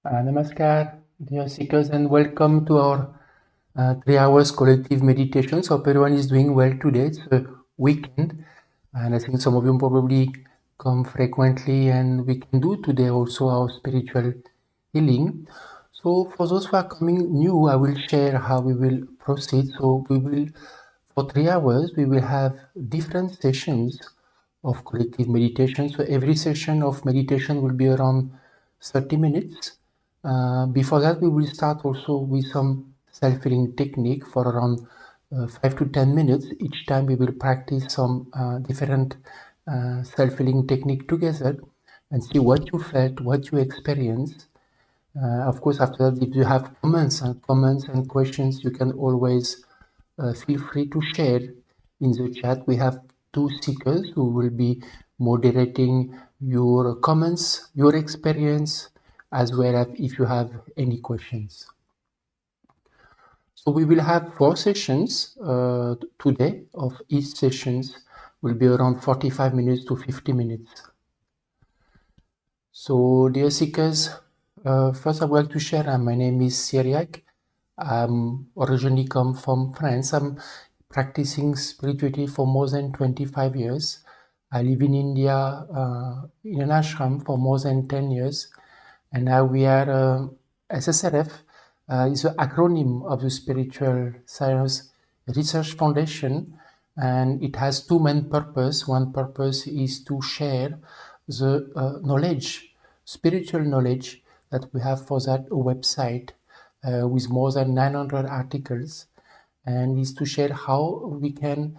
Namaskar, dear seekers, and welcome to our 3 hours collective meditation. So, hope everyone is doing well today. It's a weekend, and I think some of you probably come frequently, and we can do today also our spiritual healing. So, for those who are coming new, I will share how we will proceed. So, we will, for 3 hours, we will have different sessions of collective meditation. So, every session of meditation will be around 30 minutes. Before that, we will start also with some self-healing technique for around 5 to 10 minutes. Each time we will practice some different self-healing technique together and see what you felt, what you experienced. Of course, after that, if you have comments and questions, you can always feel free to share in the chat. We have two seekers who will be moderating your comments, your experience, as well as if you have any questions. So we will have 4 sessions today. Of each sessions will be around 45 minutes to 50 minutes. So dear seekers, first I would like to share, my name is Cyriaque. I'm originally come from France. I'm practicing spirituality for more than 25 years. I live in India in an ashram for more than 10 years. And now we are SSRF is an acronym of the Spiritual Science Research Foundation, and it has two main purposes. One purpose is to share the knowledge, spiritual knowledge that we have for that website with more than 900 articles, and is to share how we can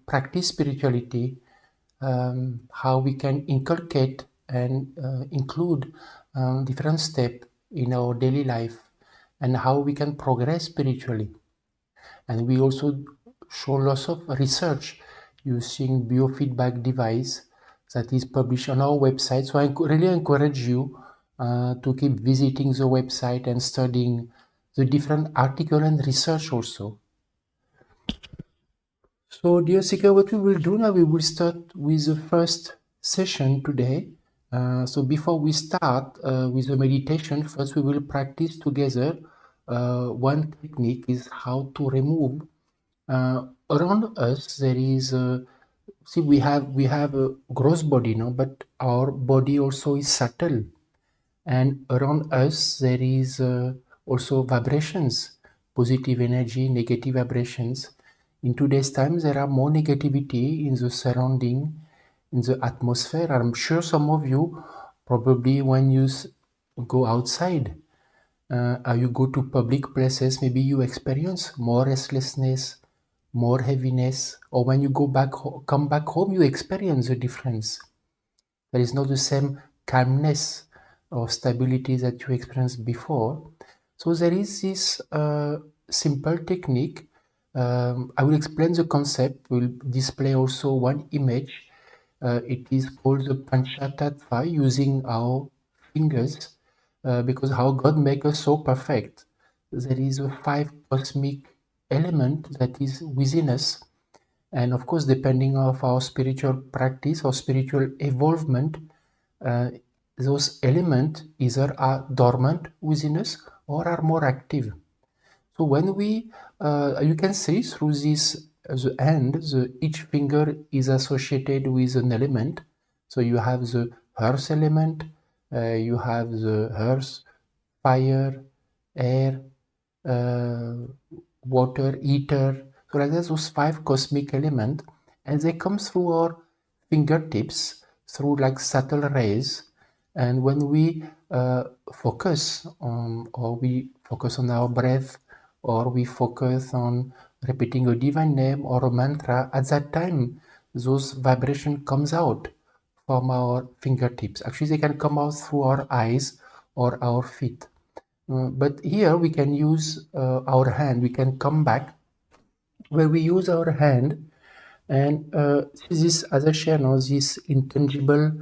practice spirituality, how we can inculcate and include different steps in our daily life, and how we can progress spiritually. And we also show lots of research using biofeedback device that is published on our website. So I really encourage you to keep visiting the website and studying the different articles and research also. So dear seeker, what we will do now, we will start with the first session today. So before we start with the meditation, first we will practice together. One technique is how to remove around us. There is see we have a gross body, no, but our body also is subtle, and around us there is also vibrations, positive energy, negative vibrations. In today's times, there are more negativity in the surrounding, in the atmosphere. I'm sure some of you, probably when you go outside, you go to public places, maybe you experience more restlessness, more heaviness, or when you come back home, you experience the difference. There is not the same calmness or stability that you experienced before. So there is this simple technique. I will explain the concept. We'll display also one image. It is called the Panchatattva, using our fingers, because how God makes us so perfect. There is a 5 cosmic element that is within us. And of course, depending on our spiritual practice or spiritual evolvement, those elements either are dormant within us or are more active. So when we, you can see through this, the hand, each finger is associated with an element. So you have the earth element, you have the earth, fire, air, water, ether. So like that, those 5 cosmic elements, and they come through our fingertips through like subtle rays. And when we focus on, or we focus on our breath, or we focus on repeating a divine name or a mantra, at that time, those vibration comes out from our fingertips. Actually, they can come out through our eyes or our feet. But here we can use our hand. We can come back where we use our hand, and this, as I share now, this intangible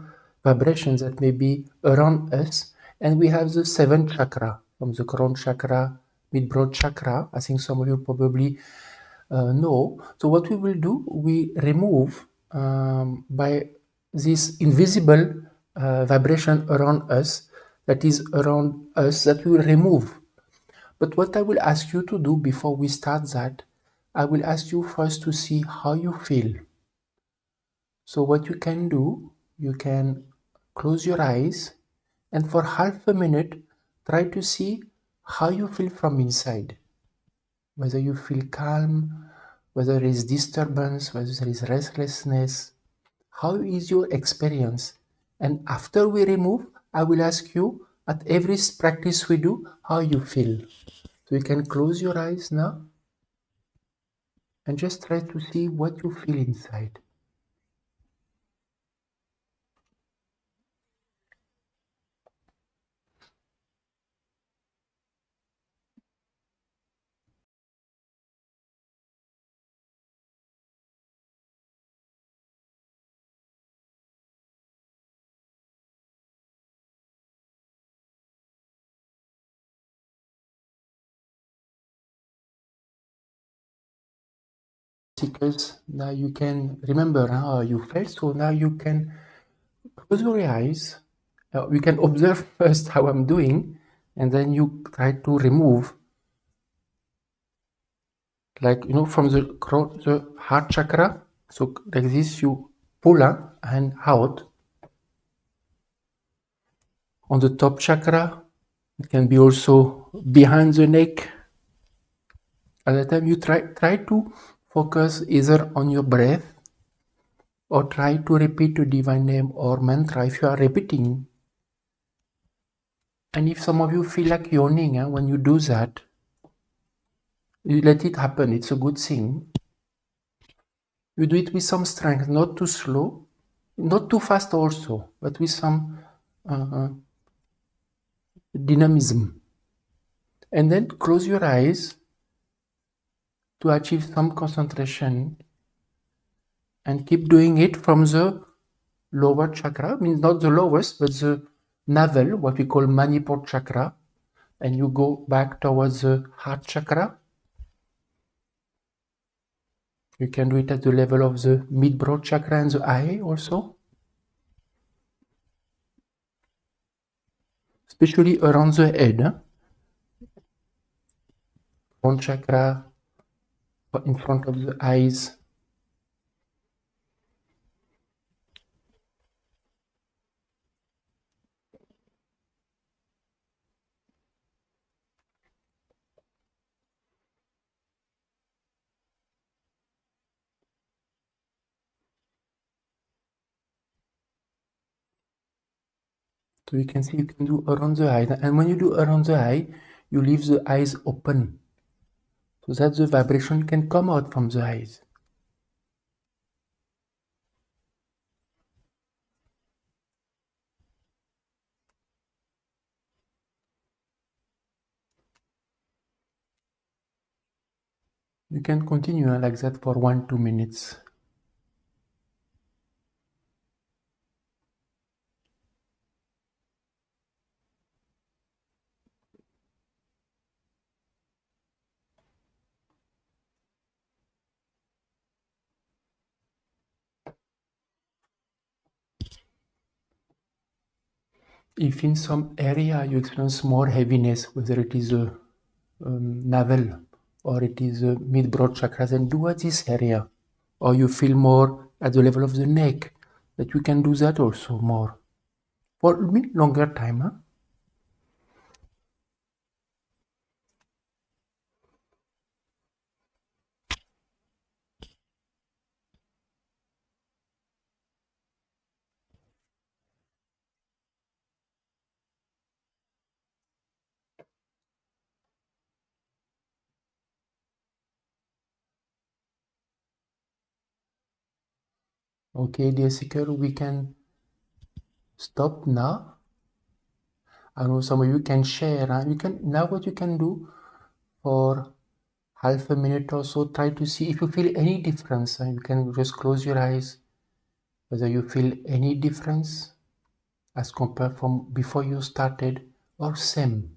vibrations that may be around us. And we have the 7th chakra, from the crown chakra, mid-broad chakra. I think some of you probably know. So what we will do, we remove by this invisible vibration around us, that is around us that we will remove. But what I will ask you to do before we start that, I will ask you first to see how you feel. So what you can do, you can close your eyes and for half a minute, try to see how you feel from inside. Whether you feel calm, whether there is disturbance, whether there is restlessness. How is your experience? And after we remove, I will ask you at every practice we do, how you feel. So you can close your eyes now and just try to see what you feel inside. Because now you can remember how you felt, so now you can close your eyes. You can observe first how I'm doing, and then you try to remove, like from the heart chakra. So like this, you pull up and out on the top chakra. It can be also behind the neck. At the time, you try to focus either on your breath or try to repeat the divine name or mantra if you are repeating. And if some of you feel like yawning when you do that, you let it happen. It's a good thing. You do it with some strength, not too slow, not too fast also, but with some dynamism. And then close your eyes to achieve some concentration and keep doing it from the lower chakra, means not the lowest, but the navel, what we call Manipur chakra, and you go back towards the heart chakra. You can do it at the level of the mid-broad chakra and the eye also, especially around the head, front chakra, in front of the eyes. So you can see you can do around the eye. And when you do around the eye, you leave the eyes open so that the vibration can come out from the eyes. You can continue like that for 1-2 minutes. If in some area you experience more heaviness, whether it is a navel or it is a mid-broad chakra, then do at this area. Or you feel more at the level of the neck, that you can do that also more. For a bit longer time. Huh? Okay, dear seeker, we can stop now. I know some of you can share. Huh? You can now what you can do for half a minute or so. Try to see if you feel any difference. You can just close your eyes. Whether you feel any difference as compared from before you started or same.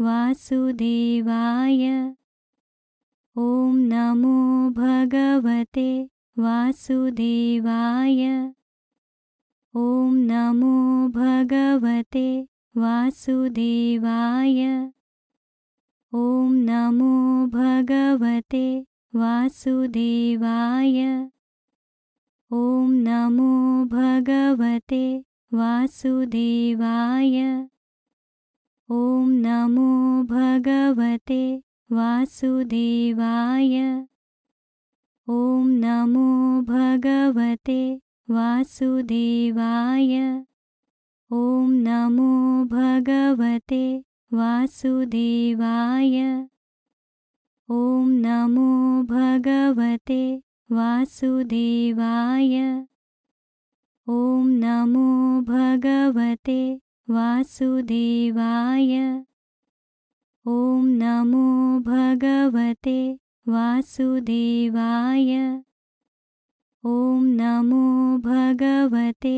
वासुदेवाय ॐ नमो भगवते वासुदेवाय ॐ नमो भगवते वासुदेवाय ॐ नमो भगवते वासुदेवाय ॐ नमो भगवते वासुदेवाय ॐ नमो भगवते वासुदेवाय ॐ नमो भगवते वासुदेवाय ॐ नमो भगवते वासुदेवाय ॐ नमो भगवते वासुदेवाय ॐ नमो भगवते वासुदेवाय ॐ नमो भगवते वासुदेवाय ॐ नमो भगवते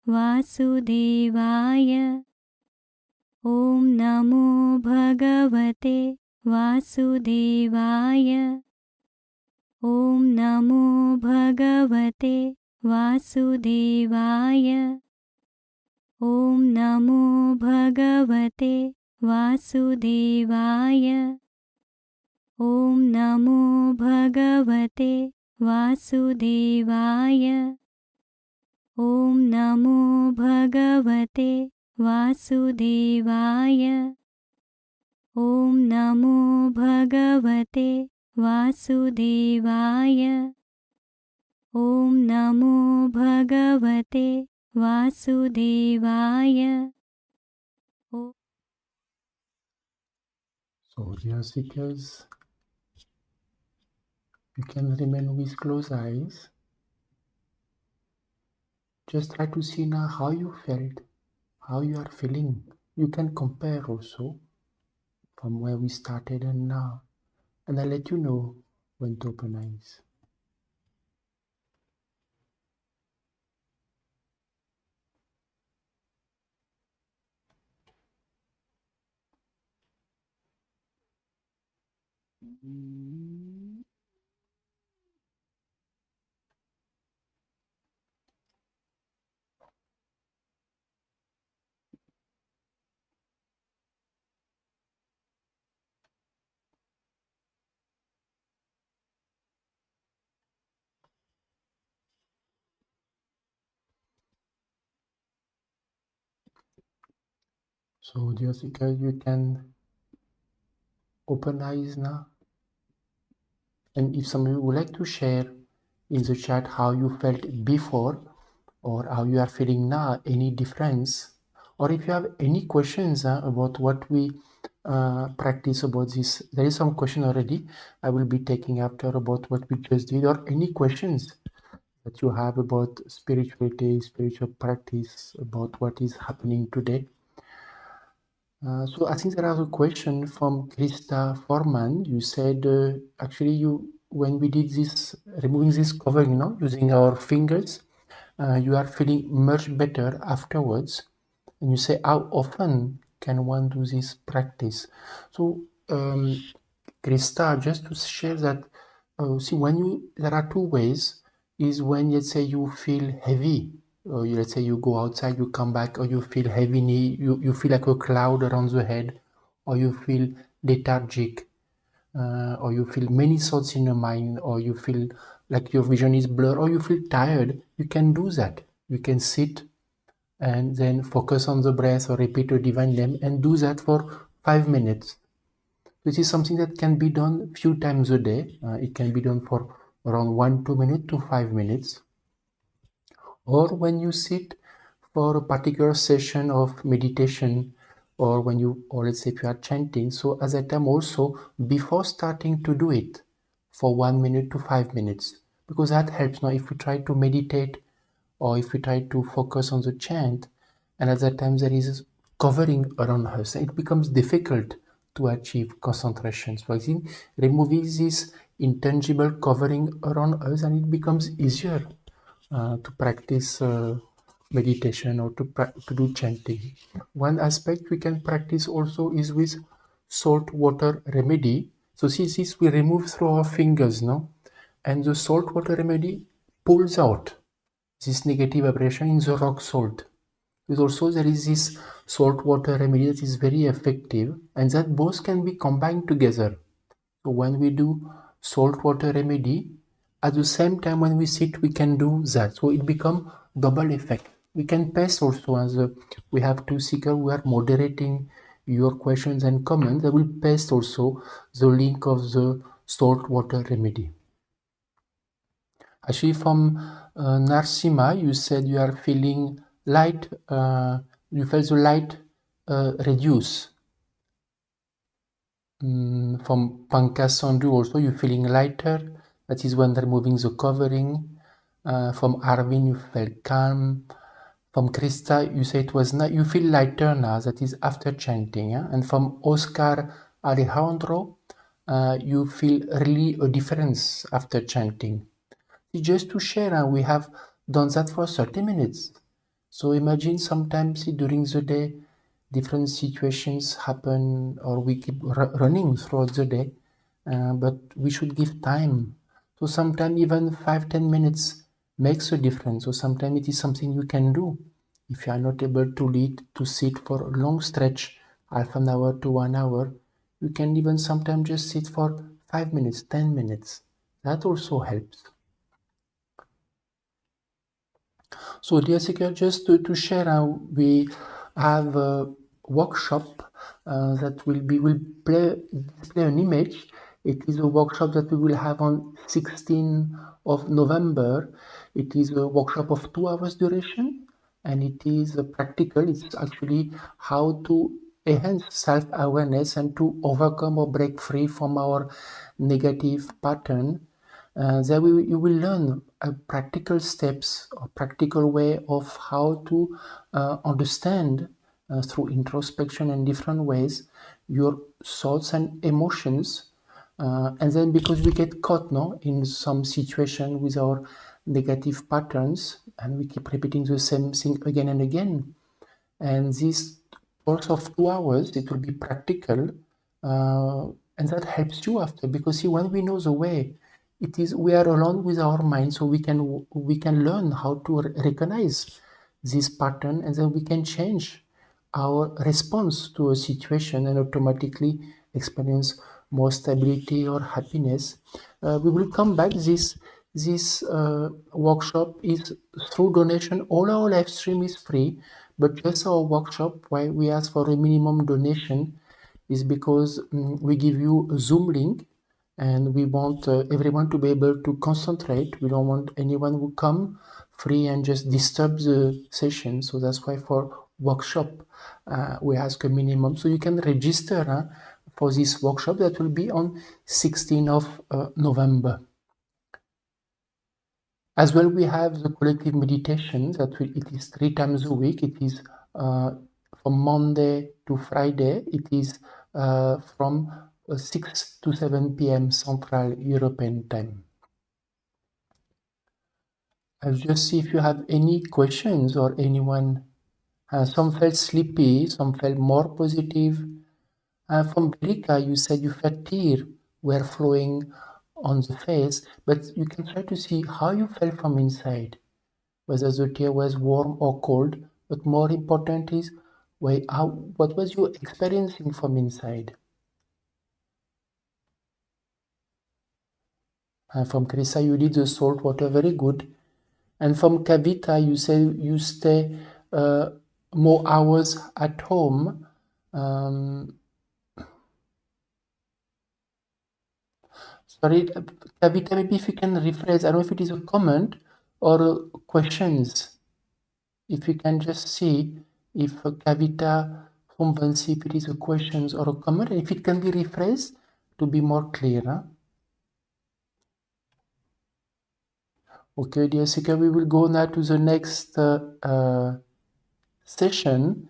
वासुदेवाय ॐ नमो भगवते वासुदेवाय ॐ नमो भगवते वासुदेवाय ॐ नमो भगवते वासुदेवाय ॐ नमो भगवते वासुदेवाय ॐ नमो भगवते वासुदेवाय ॐ नमो भगवते वासुदेवाय ॐ नमो भगवते वासुदेवाय So, dear seekers, you can remain with closed eyes. Just try to see now how you felt, how you are feeling. You can compare also from where we started and now. And I'll let you know when to open eyes. So, dear seekers, you can open eyes now. And if some of you would like to share in the chat how you felt before or how you are feeling now, any difference, or if you have any questions about what we practice about this, there is some question already I will be taking after about what we just did, or any questions that you have about spirituality, spiritual practice, about what is happening today. So I think there is a question from Krista Forman. You said actually when we did this, removing this covering, using our fingers, you are feeling much better afterwards. And you say, how often can one do this practice? So Krista, just to share that, see, there are two ways. Is when, let's say, you feel heavy, or let's say you go outside, you come back, or you feel heavy, you feel like a cloud around the head, or you feel lethargic, or you feel many thoughts in your mind, or you feel like your vision is blurred, or you feel tired. You can do that. You can sit and then focus on the breath or repeat a divine name and do that for 5 minutes. This is something that can be done a few times a day. It can be done for around 1-2 minutes to 5 minutes. Or when you sit for a particular session of meditation, or let's say if you are chanting, so at that time also, before starting to do it, for 1 minute to 5 minutes, because that helps. Now if we try to meditate or if we try to focus on the chant, and at that time there is covering around us, it becomes difficult to achieve concentration. So I think removing this intangible covering around us, and it becomes easier to practice meditation or to do chanting. One aspect we can practice also is with salt water remedy. So see this we remove through our fingers, no? And the salt water remedy pulls out this negative vibration in the rock salt. But also there is this salt water remedy that is very effective, and that both can be combined together. So when we do salt water remedy, at the same time when we sit, we can do that. So it becomes double effect. We can paste also as we have two seekers. We are moderating your questions and comments. I will paste also the link of the salt water remedy. Actually, from Narsima, you said you are feeling light. You felt the light reduce. From Pankaj Sandhu also, you feeling lighter. That is when removing the covering. From Arvin, you felt calm. From Krista, you say it was not. You feel lighter now. That is after chanting. Yeah? And from Oscar Alejandro, you feel really a difference after chanting. Just to share, we have done that for 30 minutes. So imagine sometimes during the day, different situations happen or we keep running throughout the day, but we should give time. So sometimes even 5-10 minutes makes a difference. So sometimes it is something you can do. If you are not able to lead to sit for a long stretch, half an hour to 1 hour, you can even sometimes just sit for 5 minutes, 10 minutes. That also helps. So dear Seeker, just to share, we have a workshop that will display an image. It is a workshop that we will have on 16th of November. It is a workshop of 2 hours duration, and it is practical. It's actually how to enhance self-awareness and to overcome or break free from our negative pattern. There you will learn practical steps or practical way of how to understand through introspection and different ways your thoughts and emotions. And then because we get caught in some situation with our negative patterns and we keep repeating the same thing again and again. And this course of 2 hours, it will be practical, and that helps you after, because see, when we know the way, it is we are alone with our mind, so we can learn how to recognize this pattern, and then we can change our response to a situation and automatically experience more stability or happiness. We will come back. This workshop is through donation. All our live stream is free, but just our workshop, why we ask for a minimum donation, is because we give you a Zoom link, and we want everyone to be able to concentrate. We don't want anyone who come free and just disturb the session. So that's why for workshop we ask a minimum. So you can register for this workshop that will be on 16th of November. As well, we have the collective meditation it is 3 times a week. It is from Monday to Friday. It is from 6 to 7 p.m. Central European time. I'll just see if you have any questions or anyone. Some felt sleepy, some felt more positive. From Berika, you said you felt tears were flowing on the face, but you can try to see how you felt from inside, whether the tear was warm or cold. But more important is what was you experiencing from inside. From Krisa, you did the salt water, very good. And from Kavita, you say you stay more hours at home. Sorry, Kavita, maybe if you can rephrase, I don't know if it is a comment or questions. If you can just see if Kavita from Vansi, if it is a questions or a comment, and if it can be rephrased to be more clear. Okay, dear Sika, we will go now to the next session.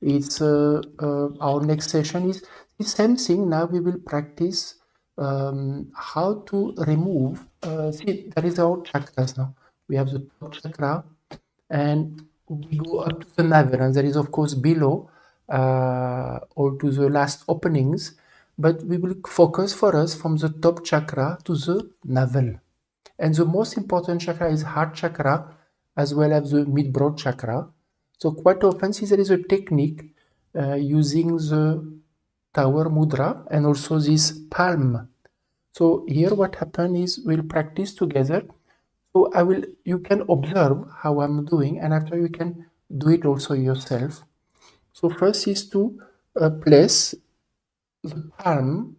It's our next session is the same thing. Now we will practice how to remove. See, there is our chakras now. We have the top chakra, and we go up to the navel, and there is of course below all to the last openings. but we will focus for us from the top chakra to the navel. And the most important chakra is heart chakra as well as the mid-broad chakra. So quite often, see, there is a technique using the tower mudra and also this palm. So here what happens is we'll practice together. So you can observe how I'm doing, and after you can do it also yourself. So first is to place the palm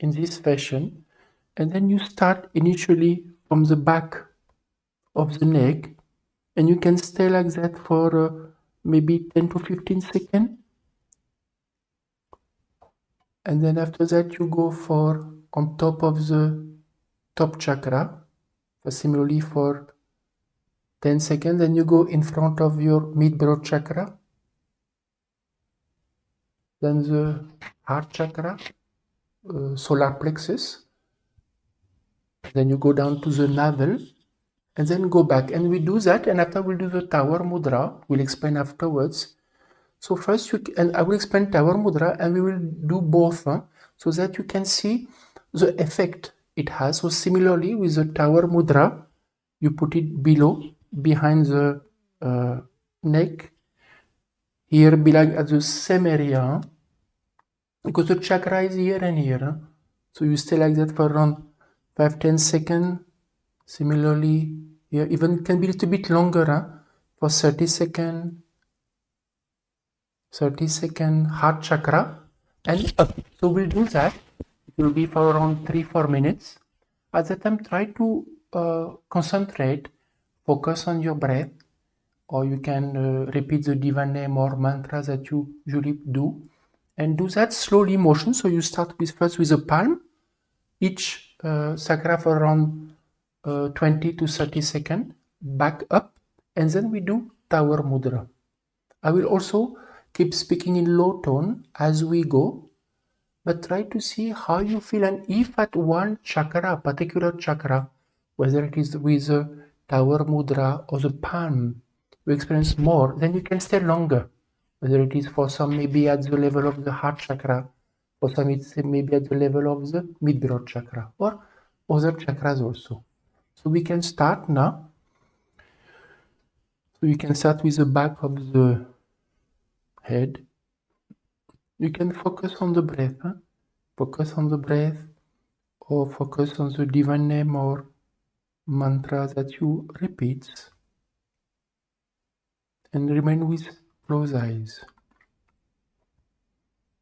in this fashion, and then you start initially from the back of the neck, and you can stay like that for maybe 10 to 15 seconds, and then after that you go for on top of the top chakra, similarly for 10 seconds, then you go in front of your mid-broad chakra, then the heart chakra, solar plexus, then you go down to the navel, and then go back, and we do that, and after we'll do the tower mudra. We'll explain afterwards. So first and I will explain tower mudra, and we will do both, so that you can see the effect it has. So similarly with the tower mudra, you put it below, behind the neck, here below at the same area, because the chakra is here and here. So you stay like that for around 5-10 seconds. Similarly here, even it can be a little bit longer, for 30 seconds. 30 second heart chakra and up. So we'll do that. It will be for around 3-4 minutes. At that time, try to concentrate, focus on your breath, or you can repeat the divine name or mantra that you usually do, and do that slowly motion. So you start first with the palm, each chakra for around 20 to 30 seconds, back up, and then we do tower mudra. I will also keep speaking in low tone as we go, but try to see how you feel, and if at one chakra, particular chakra, whether it is with the tower mudra or the palm, you experience more, then you can stay longer. Whether it is for some maybe at the level of the heart chakra, for some it's maybe at the level of the mid-broad chakra, or other chakras also. So we can start now. So you can start with the back of the head. You can focus on the breath, focus on the breath, or focus on the divine name or mantra that you repeat, and remain with closed eyes.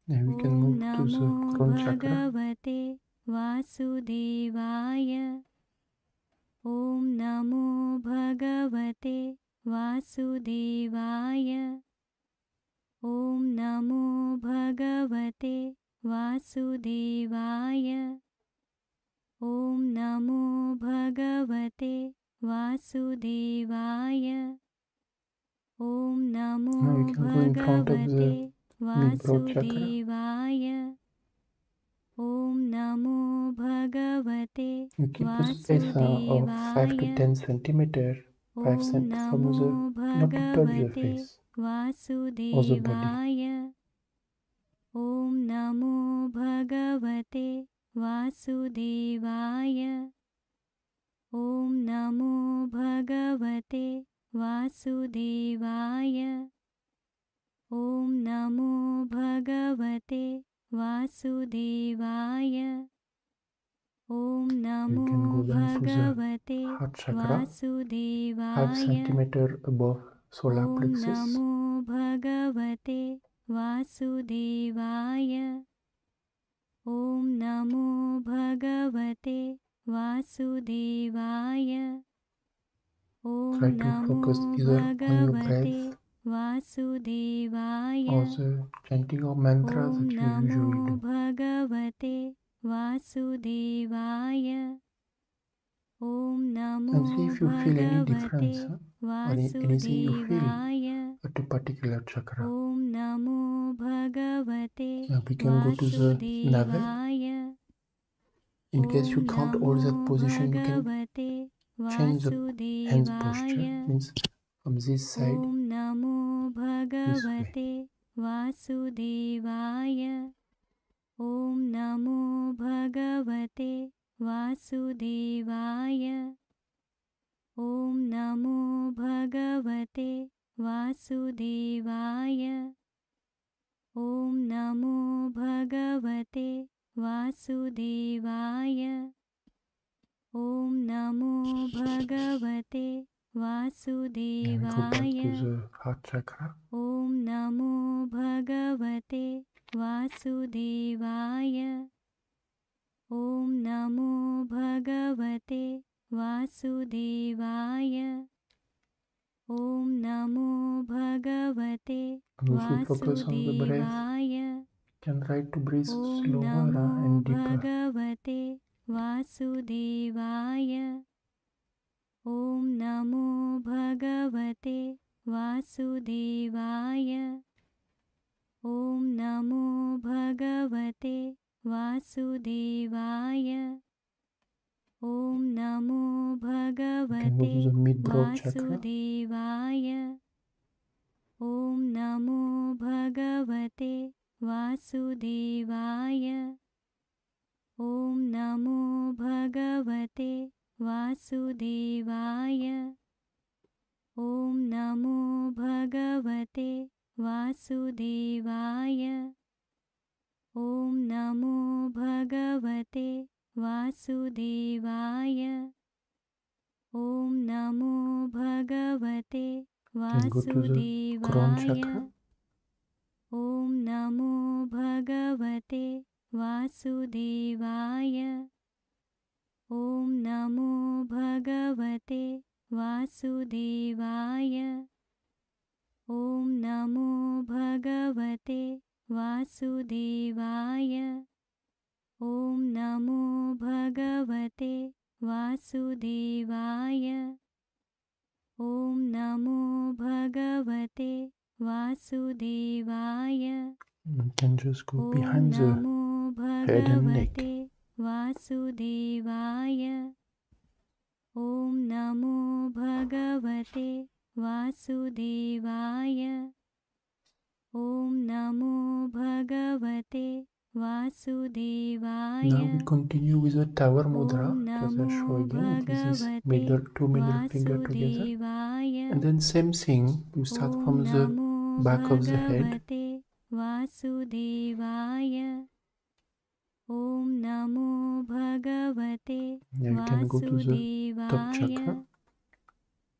And we can move to the crown chakra. Vasudevaya. Om Namo Bhagavate Vasudevaya. Om Namo Bhagavate Vasudevaya. Om Namo Bhagavate Vasudevaya. Om Namo Now you can go in front of the mid-broad chakra. Vasudevaya. Om Namo Bhagavate You keep a space of 5 to 10 centimeters, 5 cm from the, not to touch the face or the body. Om Namo Bhagavate Vasudevaya. Om Namo Bhagavate Vasudevaya. Om Namo Bhagavate Vasudevaya. Om Namo Bhagavate Heart chakra, Vasudevaya. 5 centimeters above solar plexus. Om Namo Bhagavate Vasudevaya. Om Namo Bhagavate Vasudevaya. Try to focus either on your breath Vasudevaya. or the chanting or mantra that you usually do. Bhagavate Vasudevaya. Om Namo And see if you feel any difference or anything you feel at a particular chakra. Om Namo Bhagavate Now we can go to the navel. In case you can't hold that position, you can change the hands posture. Means from this side, Om Namo this way. Bhagavate Vasudevaya. ॐ नमो भगवते वासुदेवाय ॐ नमो भगवते वासुदेवाय ॐ नमो भगवते वासुदेवाय ॐ नमो भगवते वासुदेवाय ॐ नमो भगवते वासुदेवाय ॐ नमो भगवते वासुदेवाय ॐ नमो भगवते वासुदेवाय Can try to breathe Om slower NaMo and deeper. भगवते वासुदेवाय ॐ नमो भगवते वासुदेवाय ॐ नमो भगवते वासुदेवाय ॐ नमो भगवते वासुदेवाय ॐ नमो भगवते वासुदेवाय ॐ नमो भगवते वासुदेवाय ॐ नमो भगवते वासुदेवाय ॐ नमो भगवते वासुदेवाय ॐ नमो भगवते वासुदेवाय ॐ नमो भगवते वासुदेवाय ॐ नमो भगवते वासुदेवाय ॐ नमो भगवते वासुदेवाय ॐ नमो भगवते वासुदेवाय ॐ नमो भगवते वासुदेवाय Can just go Om behind the NaMo head and neck. भगवते वासुदेवाय ॐ नमो भगवते वासुदेवाय ॐ नमो भगवते वासुदेवाय Now we continue with the Tower Mudra. Om As I NaMo show again, this is भगवते two middle finger together. वासुदेवाय And then same thing, you start Om from the NaMo back of the head. भगवते वासुदेवाय ॐ नमो भगवते Now you can go to the top वासुदेवाय chakra.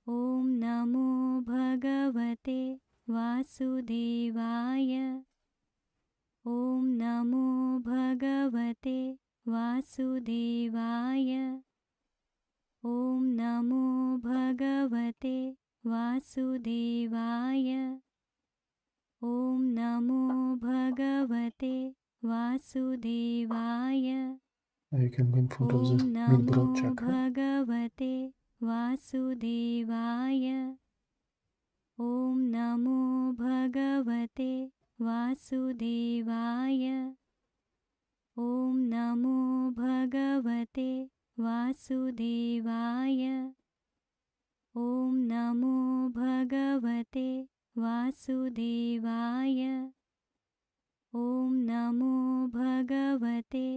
ॐ नमो भगवते वासुदेवाय ॐ नमो भगवते वासुदेवाय ॐ नमो भगवते वासुदेवाय ॐ नमो भगवते वासुदेवाय Now you can go in front of Om the NaMo mid-brow chakra. भगवते वासुदेवाय ॐ नमो भगवते वासुदेवाय ॐ नमो भगवते वासुदेवाय ॐ नमो भगवते वासुदेवाय ॐ नमो भगवते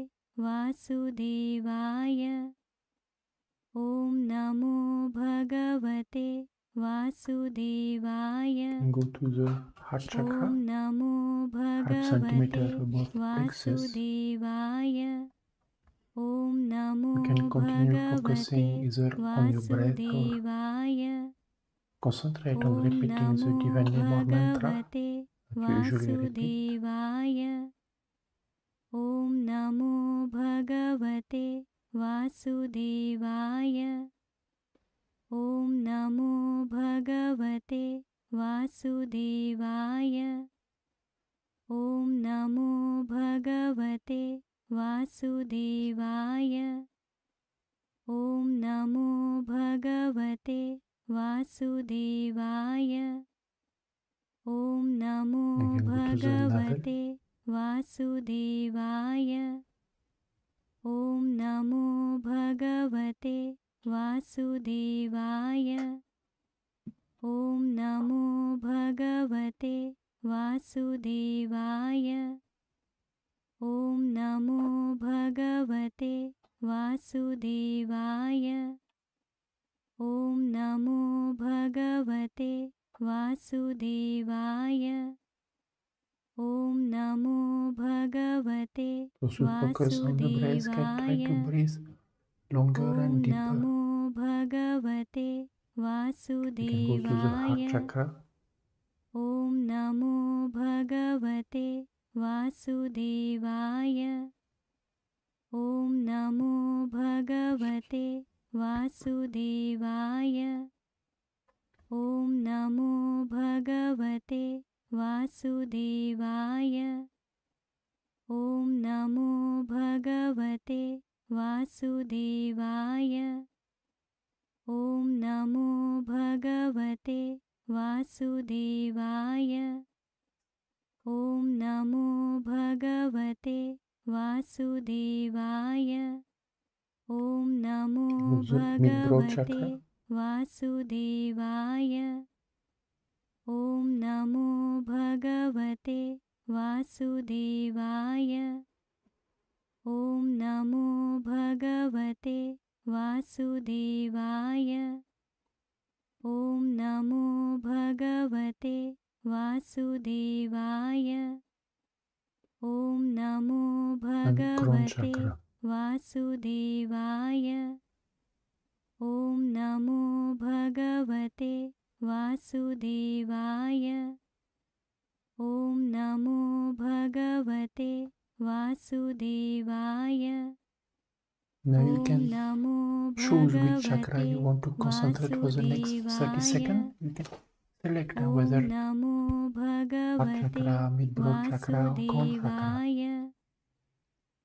वासुदेवाय ॐ नमो भगवते वासुदेवाय Go to the heart chakra. Om NaMo Half centimeter भगवते above plexus. वासुदेवाय ॐ नमो You can continue भगवते focusing either on your breath or वासुदेवाय concentrate on Om repeating the NaMo divine name or mantra भगवते that you usually repeat. वासुदेवाय ॐ नमो भगवते वासुदेवाय ॐ नमो भगवते वासुदेवाय ॐ नमो भगवते वासुदेवाय ॐ नमो भगवते वासुदेवाय ॐ नमो भगवते वासुदेवाय ॐ नमो भगवते वासुदेवाय ॐ नमो भगवते वासुदेवाय ॐ Vasudevaya. Om Namo Bhagavate Those who focus on the breath can try to Vasudevaya. breathe longer and Om deeper. Namo Bhagavate You can go to the heart Vasudevaya. chakra. Om Namo Bhagavate Vasudevaya. Om Namo Bhagavate Vasudevaya. Om Namo Bhagavate Vasudevaya. Om Namo Bhagavate Vasudevaya. Om Namo Bhagavate Vasudevaya. Om Namo Bhagavate Vasudevaya. Om Namo The mid-throat chakra. Bhagavate Vasudevaya. Om Namo Bhagavate Vasudevaya. Om Namo Bhagavate Vasudevaya. Om Namo Bhagavate Vasudevaya. Om Namo And crown Bhagavate chakra. Vasudevaya. Om Namo Bhagavate Vasudevaya. Om Namo Bhagavate Vasudevaya. Now you Om can Namo choose which chakra you Bhagavate want to concentrate for the next 30 Vasudevaya. seconds. You can select Om whether Namo heart Bhagavate chakra, mid-throat chakra or crown chakra. Vasudevaya.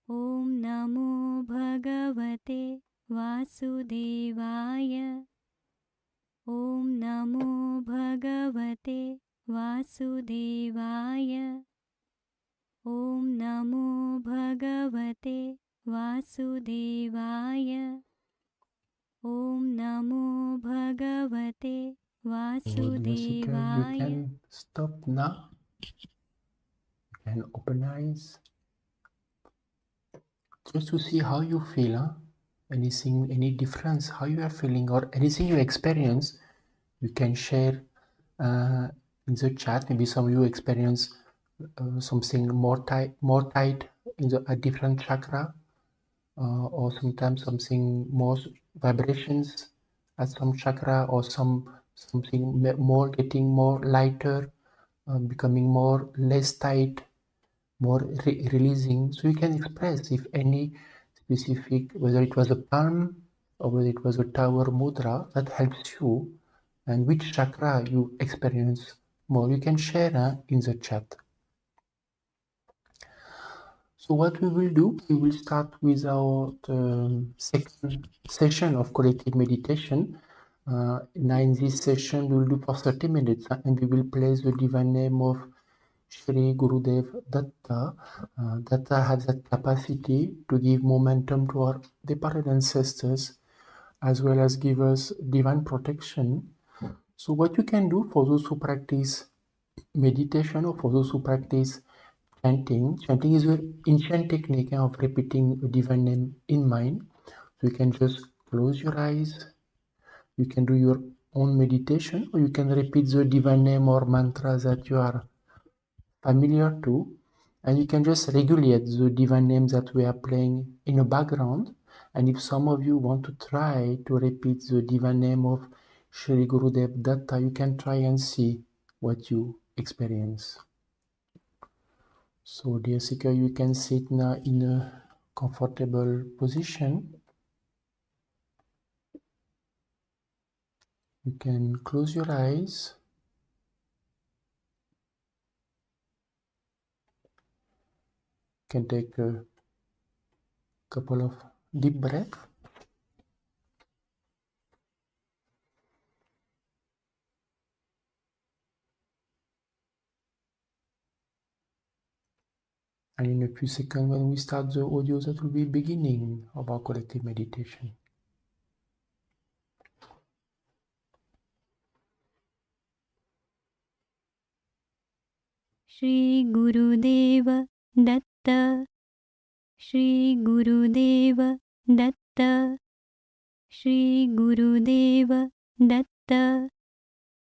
Om Namo Bhagavate Vasudevaya. Om Namo Bhagavate Vasudevaya. Om Namo Bhagavate Vasudevaya. Om Namo Bhagavate Good, Jessica. You Vasudevaya. can stop now. You can open eyes. Just to see how you feel, huh? Anything, any difference, how you are feeling, or anything you experience, you can share in the chat. Maybe some of you experience something more tight in a different chakra, or sometimes something more vibrations at some chakra, or something more getting more lighter, becoming more less tight, more releasing. So you can express if any specific, whether it was a palm or whether it was a tower mudra, that helps you, and which chakra you experience more. You can share in the chat. So what we will do, we will start with our second session of collective meditation. Now in this session we will do for 30 minutes, and we will place the divine name of Shri Gurudev Datta. Datta has that capacity to give momentum to our departed ancestors, as well as give us divine protection. So what you can do for those who practice meditation, or for those who practice chanting. Chanting is an ancient technique of repeating a divine name in mind. So you can just close your eyes. You can do your own meditation, or you can repeat the divine name or mantra that you are familiar to, and you can just regulate the divine names that we are playing in the background. And if some of you want to try to repeat the divine name of Shri Gurudev Datta, you can try and see what you experience. So dear seeker, you can sit now in a comfortable position. You can close your eyes. You can take a couple of deep breaths. And in a few seconds, when we start the audio, that will be beginning of our collective meditation. Shri Gurudev Datta. Shri Gurudev Datta. Shri Gurudev Datta.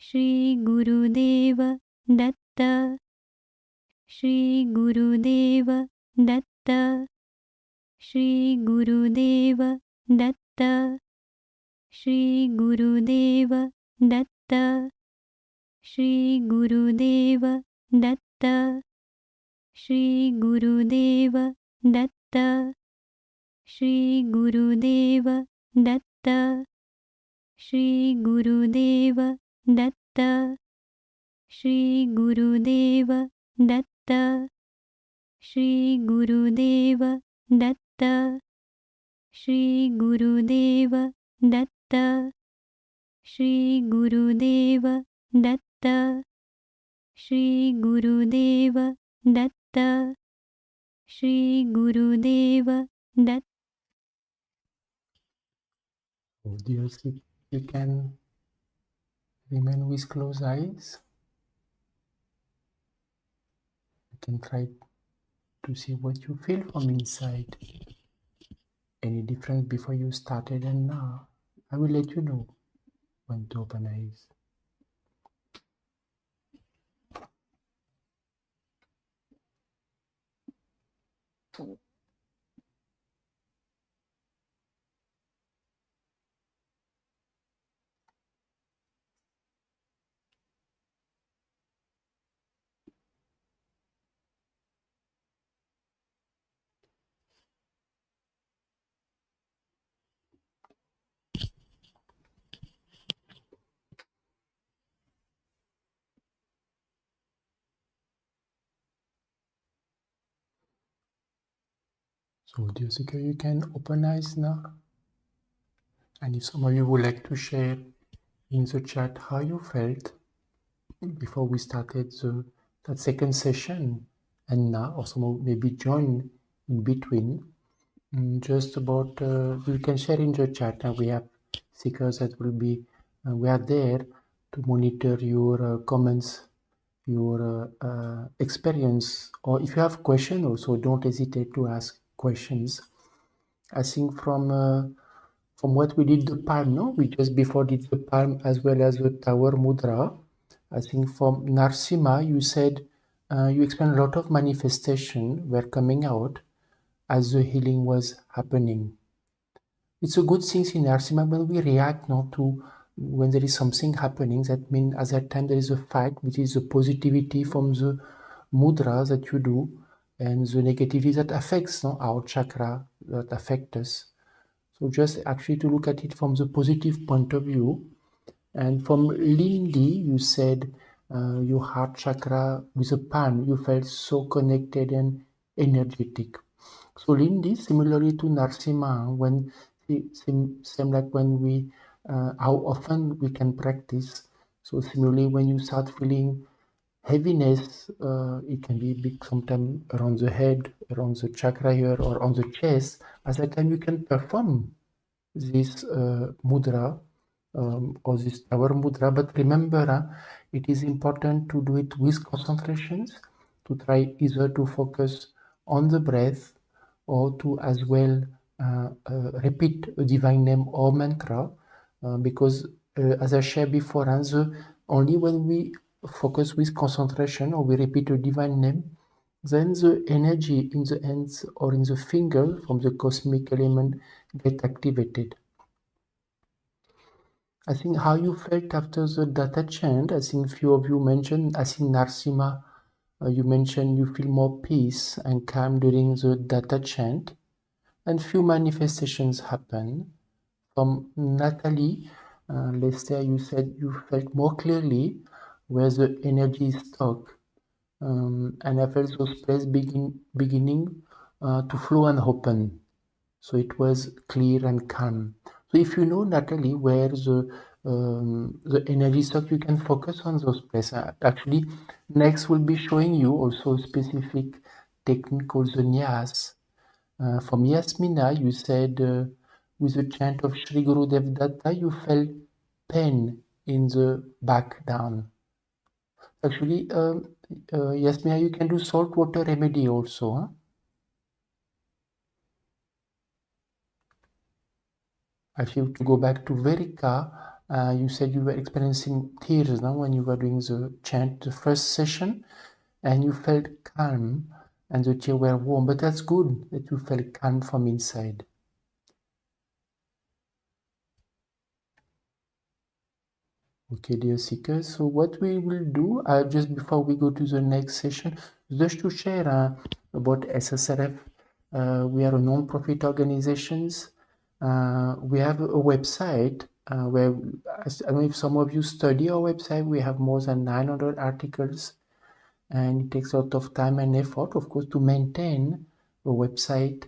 Shri Gurudev Datta, Shri Gurudev Datta, Shri Gurudev Datta, Shri Gurudev Datta, Shri Gurudev Datta, Shri Gurudev Datta, Shri Gurudev Datta, Shri Gurudev Datta, Shri Gurudev Datta, Shri Gurudev Datta, Shri Gurudev Datta, Shri Gurudev Datta, Shri Gurudev Datta, Shri Gurudev Datta. Oh, dear, you can remain with closed eyes. You can try to see what you feel from inside. Any difference before you started and now? I will let you know when to open eyes. So, dear seeker, you can open eyes now. And if some of you would like to share in the chat how you felt before we started that second session, and now, or some of maybe join in between, just about, you can share in the chat. And we have seekers that will be, we are there to monitor your comments, your experience, or if you have questions also, don't hesitate to ask questions. I think from what we did the palm, no? We just before did the palm as well as the tower mudra. I think from Narsimha, you said you explained a lot of manifestation were coming out as the healing was happening. It's a good thing in Narsimha when we react not to when there is something happening. That means at that time there is a fact, which is the positivity from the mudra that you do, and the negativity that affects our chakra, that affect us. So just actually to look at it from the positive point of view. And from Lindy, you said your heart chakra with a palm, you felt so connected and energetic. So Lindy, similarly to Narsimha, when same like when we, how often we can practice. So similarly, when you start feeling heaviness, it can be big sometimes around the head, around the chakra here, or on the chest. At that time, you can perform this mudra or this tower mudra. But remember, it is important to do it with concentrations, to try either to focus on the breath or to as well repeat a divine name or mantra, because as I shared before, only when we focus with concentration or we repeat a divine name, then the energy in the hands or in the finger from the cosmic element get activated. I think how you felt after the data chant, I think few of you mentioned, I think Narsimha, you mentioned you feel more peace and calm during the data chant, and few manifestations happen. From Natalie, Lester, you said you felt more clearly where the energy is stuck, and I felt those places beginning to flow and open. So it was clear and calm. So if you know, Natalie, where the energy stuck, you can focus on those places. Actually, next we'll be showing you also a specific technique called the Nyas. From Yasmina, you said with the chant of Shri Guru Dev Datta, you felt pain in the back down. Actually, Yasmina, you can do salt water remedy also. Huh? I feel to go back to Verika. You said you were experiencing tears now when you were doing the chant, the first session, and you felt calm and the tears were warm. But that's good that you felt calm from inside. Okay, dear seekers. So what we will do, just before we go to the next session, just to share about SSRF. We are a non-profit organizations. We have a website where, I don't know if some of you study our website, we have more than 900 articles, and it takes a lot of time and effort, of course, to maintain a website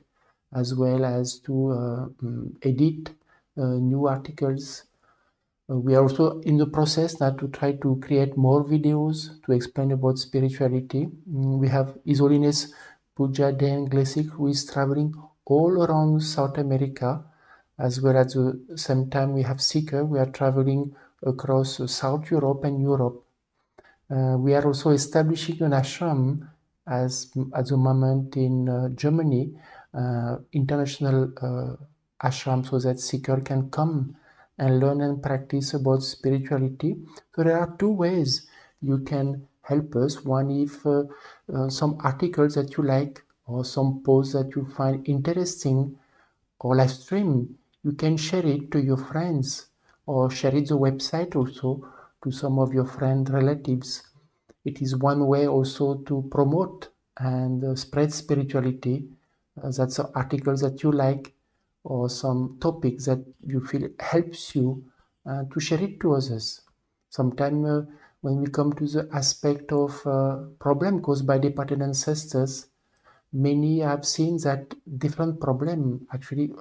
as well as to edit new articles. We are also in the process now to try to create more videos to explain about spirituality. We have His Holiness Puja Den Glesick, who is traveling all around South America, as well as the same time we have Seeker. We are traveling across South Europe and Europe. We are also establishing an ashram at the moment in Germany, international ashram, so that seeker can come and learn and practice about spirituality. So there are two ways you can help us. One, if some articles that you like or some posts that you find interesting or live stream, you can share it to your friends or share it the website also to some of your friend relatives. It is one way also to promote and spread spirituality. That's articles that you like or some topics that you feel helps you to share it to others. Sometimes when we come to the aspect of problem caused by departed ancestors, many have seen that different problem actually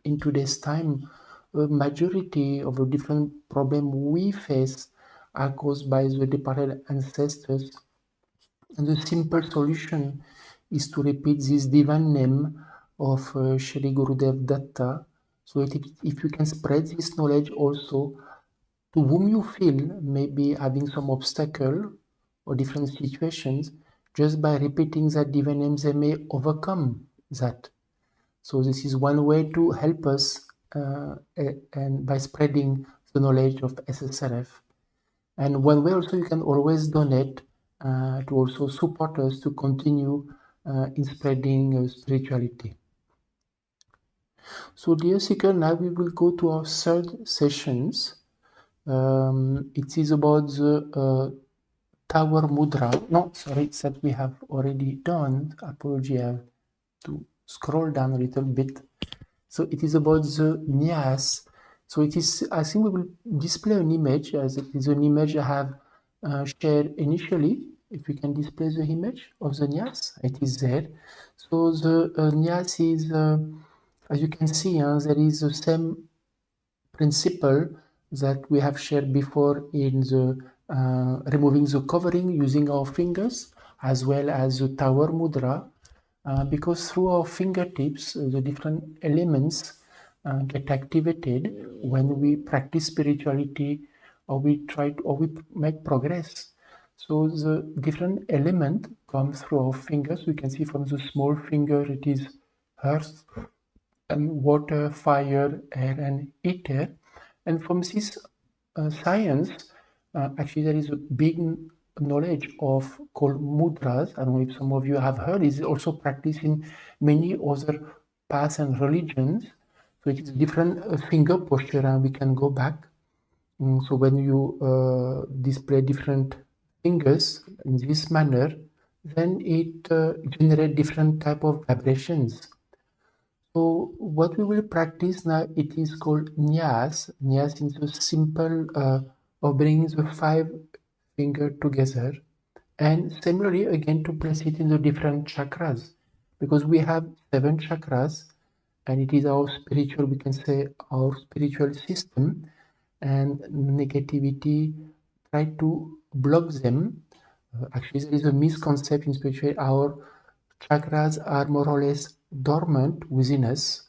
in today's time, a majority of the different problem we face are caused by the departed ancestors. And the simple solution is to repeat this divine name of Shri Gurudev Datta. So if you can spread this knowledge also to whom you feel may be having some obstacle or different situations, just by repeating that divine name, they may overcome that. So this is one way to help us and by spreading the knowledge of SSRF. And one way also you can always donate to also support us to continue in spreading spirituality. So dear seeker, now we will go to our third sessions. It is about the Tower Mudra. No, sorry, that we have already done. Apology, I have to scroll down a little bit. So it is about the Nyas. So it is, I think we will display an image, as it is an image I have shared initially. If we can display the image of the Nyas, it is there. So the Nyas is, as you can see, there is the same principle that we have shared before in the removing the covering using our fingers, as well as the Tower Mudra, because through our fingertips, the different elements get activated when we practice spirituality or we try to, or we make progress. So the different element comes through our fingers. We can see from the small finger it is earth and water, fire, air, and ether. And from this science, actually there is a big knowledge of called mudras. I don't know if some of you have heard. It's also practiced in many other paths and religions. So it is different finger posture, and we can go back. So when you display different fingers in this manner, then it generates different type of vibrations. So what we will practice now, it is called Nyas. Nyas is a simple of bringing the 5 fingers together. And similarly, again, to place it in the different chakras. Because we have 7 chakras, and it is our spiritual, we can say, our spiritual system. And negativity, try to block them. Actually, there is a misconception in spirituality. Our chakras are more or less dormant within us,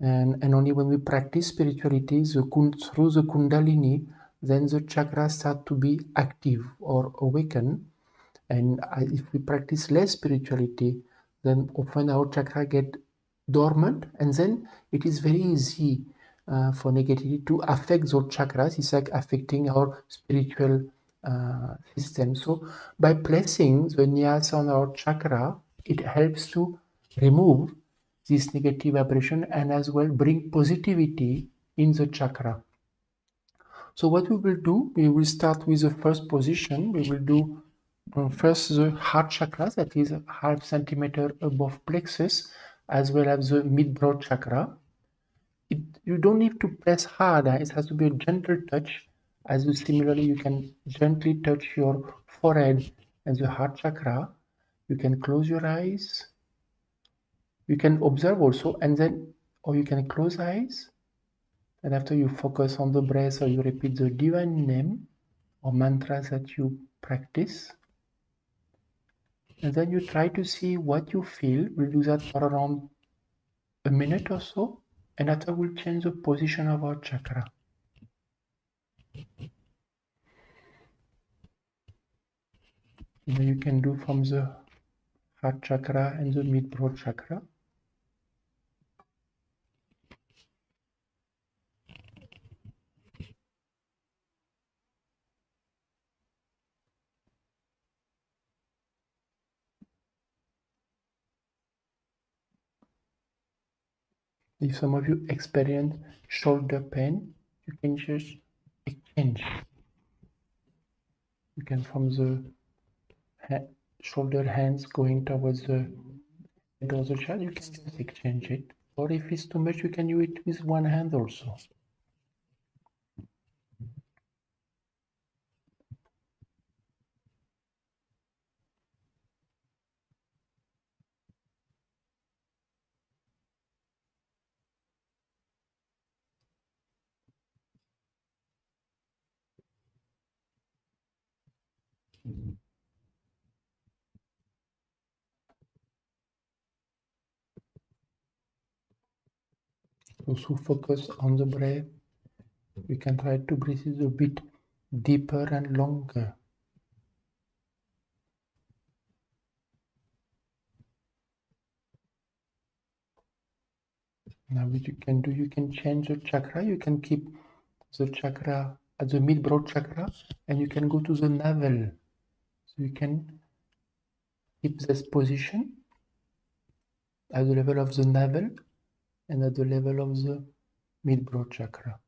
and only when we practice spirituality through the kundalini, then the chakras start to be active or awaken. And if we practice less spirituality, then often our chakra get dormant, and then it is very easy for negativity to affect those chakras. It's like affecting our spiritual system. So by placing the nyasa on our chakra, it helps to remove this negative vibration and as well bring positivity in the chakra. So what we will do, we will start with the first position. We will do first the heart chakra, that is half centimeter above plexus, as well as the mid-broad chakra. You don't need to press hard. It has to be a gentle touch. As you similarly, you can gently touch your forehead and the heart chakra. You can close your eyes. You can observe also, and then, or you can close eyes. And after you focus on the breath, or you repeat the divine name or mantras that you practice. And then you try to see what you feel. We'll do that for around a minute or so. And after we'll change the position of our chakra. You can do from the heart chakra and the mid-broad chakra. If some of you experience shoulder pain, you can just exchange. You can from the shoulder hands going towards the head of the child, you can just exchange it. Or if it's too much, you can do it with one hand also. Also focus on the breath. We can try to breathe a bit deeper and longer. Now what you can do, you can change the chakra. You can keep the chakra at the mid-broad chakra and you can go to the navel. So you can keep this position at the level of the navel and at the level of the mid-broad chakra.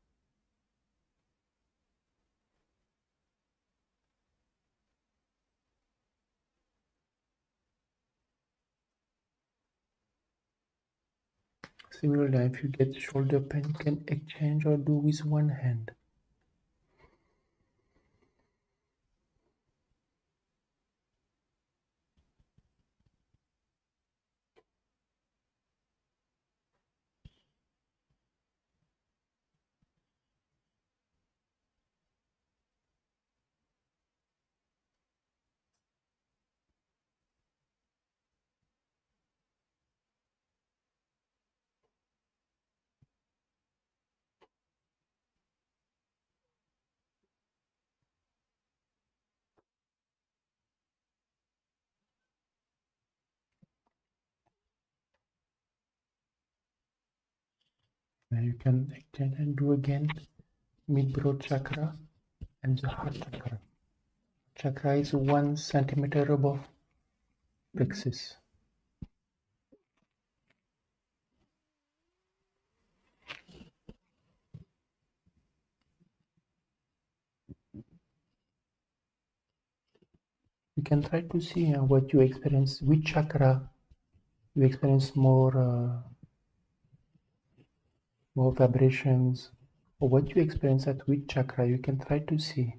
Similarly, if you get shoulder pain, you can exchange or do with one hand. Now you can exchange and do again mid-broad chakra and the heart chakra. Chakra is 1 centimeter above plexus. You can try to see what you experience, which chakra you experience more vibrations, or what you experience at which chakra. You can try to see.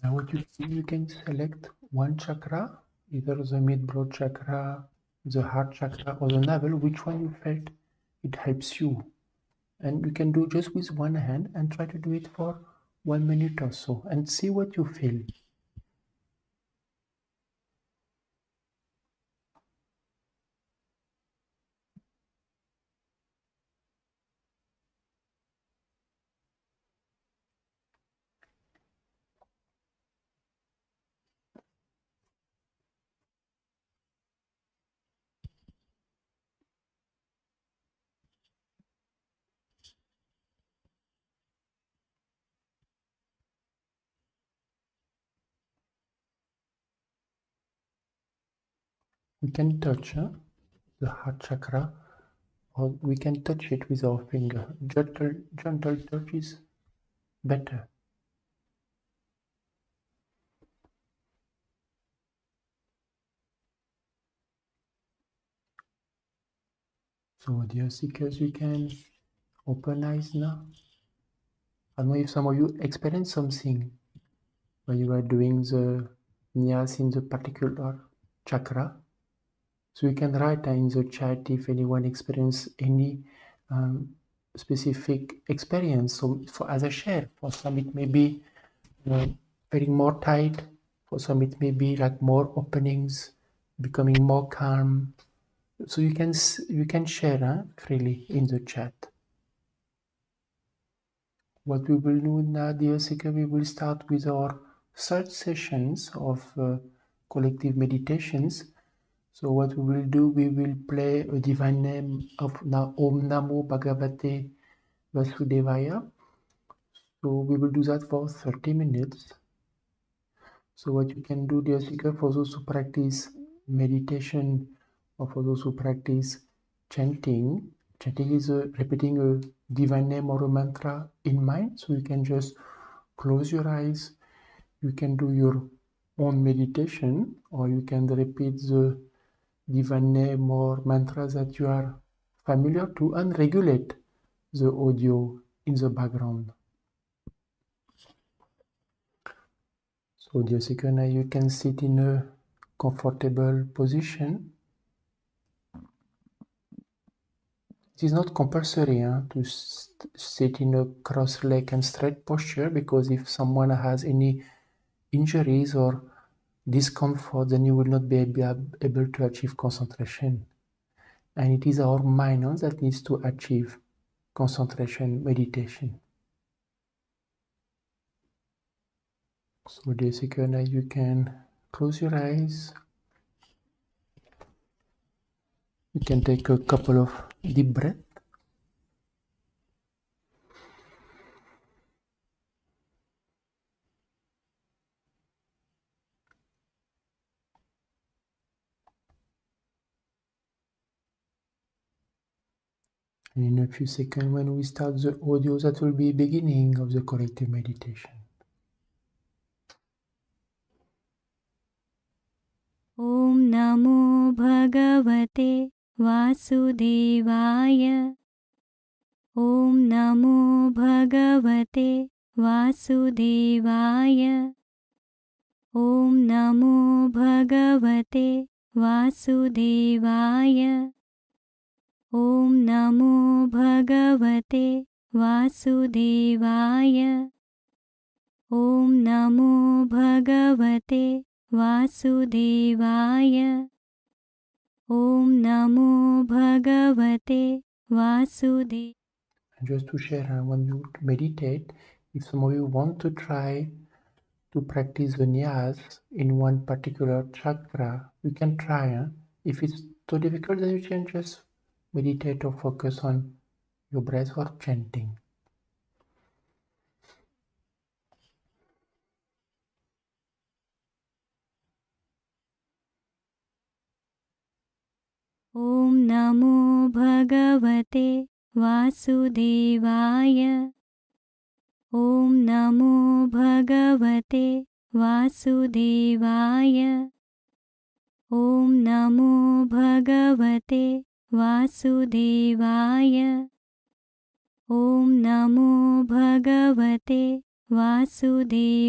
Now what you see, you can select one chakra, either the mid-broad chakra, the heart chakra, or the navel, which one you felt it helps you. And you can do just with one hand and try to do it for 1 minute or so and see what you feel. We can touch the heart chakra, or we can touch it with our finger. Gentle touch is better. So dear seekers, you can open eyes now. I don't know if some of you experienced something when you are doing the nyas in the particular chakra. So you can write in the chat if anyone experienced any specific experience. So as a share, for some it may be feeling more tight, for some it may be like more openings, becoming more calm. So you can share freely in the chat. What we will do now, dear seeker, we will start with our third sessions of collective meditations. So what we will do, we will play a divine name of Om Namo Bhagavate Vasudevaya. So we will do that for 30 minutes. So what you can do, dear seeker, for those who practice meditation or for those who practice chanting, chanting is repeating a divine name or a mantra in mind. So you can just close your eyes. You can do your own meditation, or you can repeat the divine name or mantra that you are familiar to and regulate the audio in the background. So dear seeker, now you can sit in a comfortable position. It is not compulsory to sit in a cross-legged and straight posture, because if someone has any injuries or discomfort, then you will not be able to achieve concentration. And it is our mind that needs to achieve concentration meditation. So dear seeker, now you can close your eyes. You can take a couple of deep breaths. And in a few seconds, when we start the audio, that will be beginning of the collective meditation. Om Namo Bhagavate Vasudevaya. Om Namo Bhagavate Vasudevaya. Om Namo Bhagavate Vasudevaya. Om Namo Bhagavate Vasudevaya. Om Namo Bhagavate Vasudevaya. Om Namo Bhagavate Vasudevaya. And just to share, when you meditate, if some of you want to try to practice the nyas in one particular chakra, you can try. If it's too difficult, then you can just meditate or focus on your breath or chanting. Om Namo Bhagavate Vasudevaya. Om Namo Bhagavate Vasudevaya. Om Namo Bhagavate Vasudevaya. Om Namo Bhagavate Vasudevaya.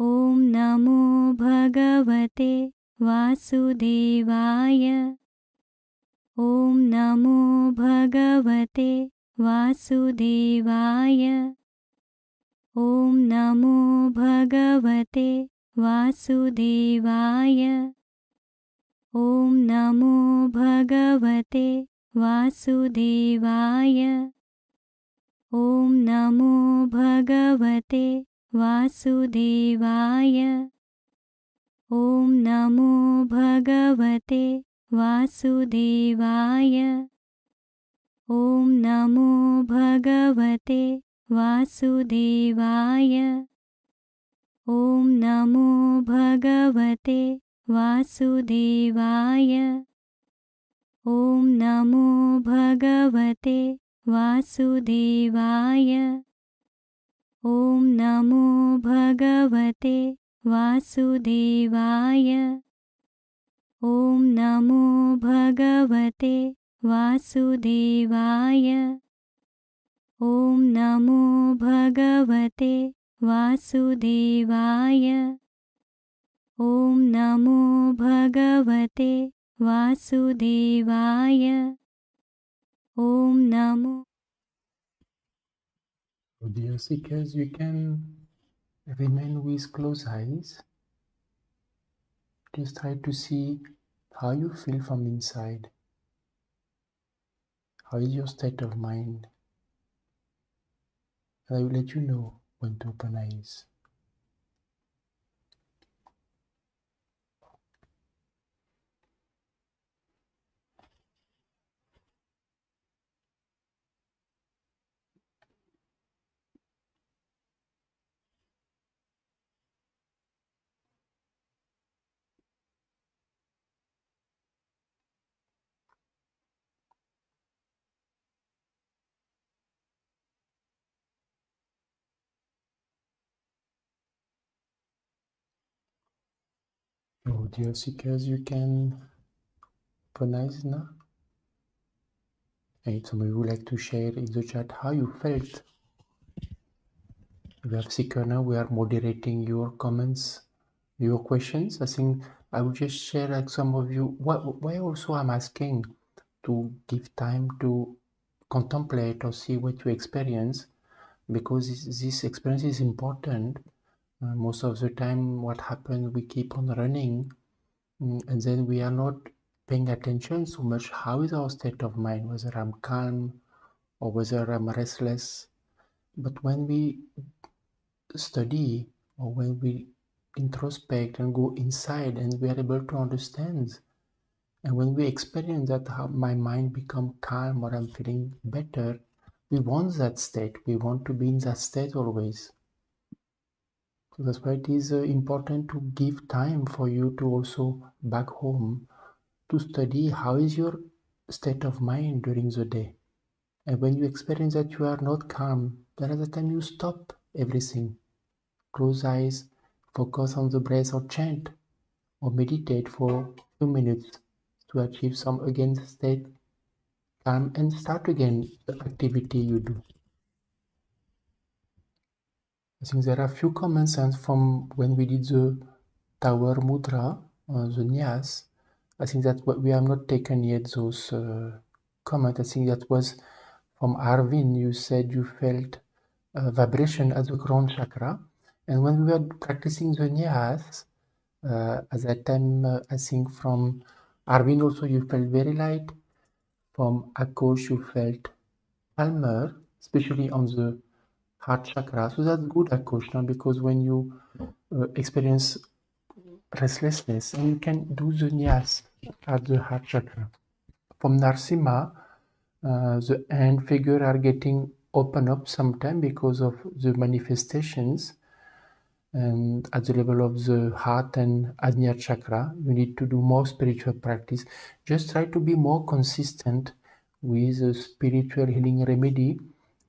ॐ नमो भगवते वासुदेवाय ॐ नमो भगवते वासुदेवाय ॐ नमो भगवते वासुदेवाय ॐ नमो भगवते वासुदेवाय ॐ नमो भगवते वासुदेवाय ॐ नमो भगवते वासुदेवाय ॐ नमो भगवते वासुदेवाय ॐ नमो भगवते वासुदेवाय ॐ नमो भगवते वासुदेवाय ॐ नमो भगवते वासुदेवाय ॐ नमो भगवते वासुदेवाय ॐ नमो भगवते वासुदेवाय ॐ नमो भगवते वासुदेवाय ॐ नमो. Dear seekers, you can remain with closed eyes. Just try to see how you feel from inside. How is your state of mind? And I will let you know when to open eyes. Oh, dear seekers, you can open eyes now. And some of you would like to share in the chat how you felt. We have seeker now. We are moderating your comments, your questions. I think I will just share like some of you. Why also I'm asking to give time to contemplate or see what you experience, because this experience is important. Most of the time what happens, we keep on running, and then we are not paying attention so much how is our state of mind, whether I'm calm or whether I'm restless. But when we study or when we introspect and go inside and we are able to understand, and when we experience that how my mind become calm or I'm feeling better, we want that state. We want to be in that state always. So that's why it is important to give time for you to also back home to study how is your state of mind during the day. And when you experience that you are not calm, then at the time you stop everything. Close eyes, focus on the breath or chant or meditate for a few minutes to achieve some again state calm and start again the activity you do. I think there are a few comments and from when we did the Tower Mudra, the Nyas. I think that we have not taken yet those comments. I think that was from Arvin. You said you felt vibration at the crown chakra. And when we were practicing the Nyas, at that time, I think from Arvin also you felt very light. From Akosh you felt calmer, especially on the heart chakra. So that's good, Akosh, now, because when you experience restlessness, and you can do the Nyas at the heart chakra. From Narsimha, the hand figure are getting open up sometime because of the manifestations, and at the level of the heart and Ajna chakra, you need to do more spiritual practice. Just try to be more consistent with a spiritual healing remedy.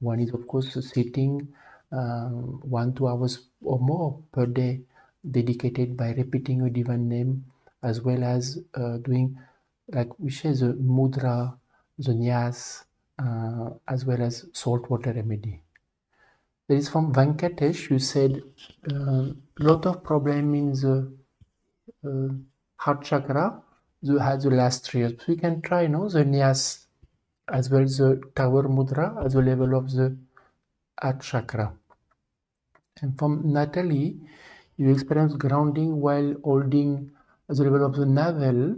One is, of course, sitting 1-2 hours or more per day, dedicated by repeating a divine name, as well as doing, like we say, the mudra, the nyas, as well as saltwater remedy. There is from Venkatesh. You said lot of problem in the heart chakra. You had the last 3 years. So you can try, the Nyas as well the Tower Mudra at the level of the heart chakra. And from Natalie, you experience grounding while holding at the level of the navel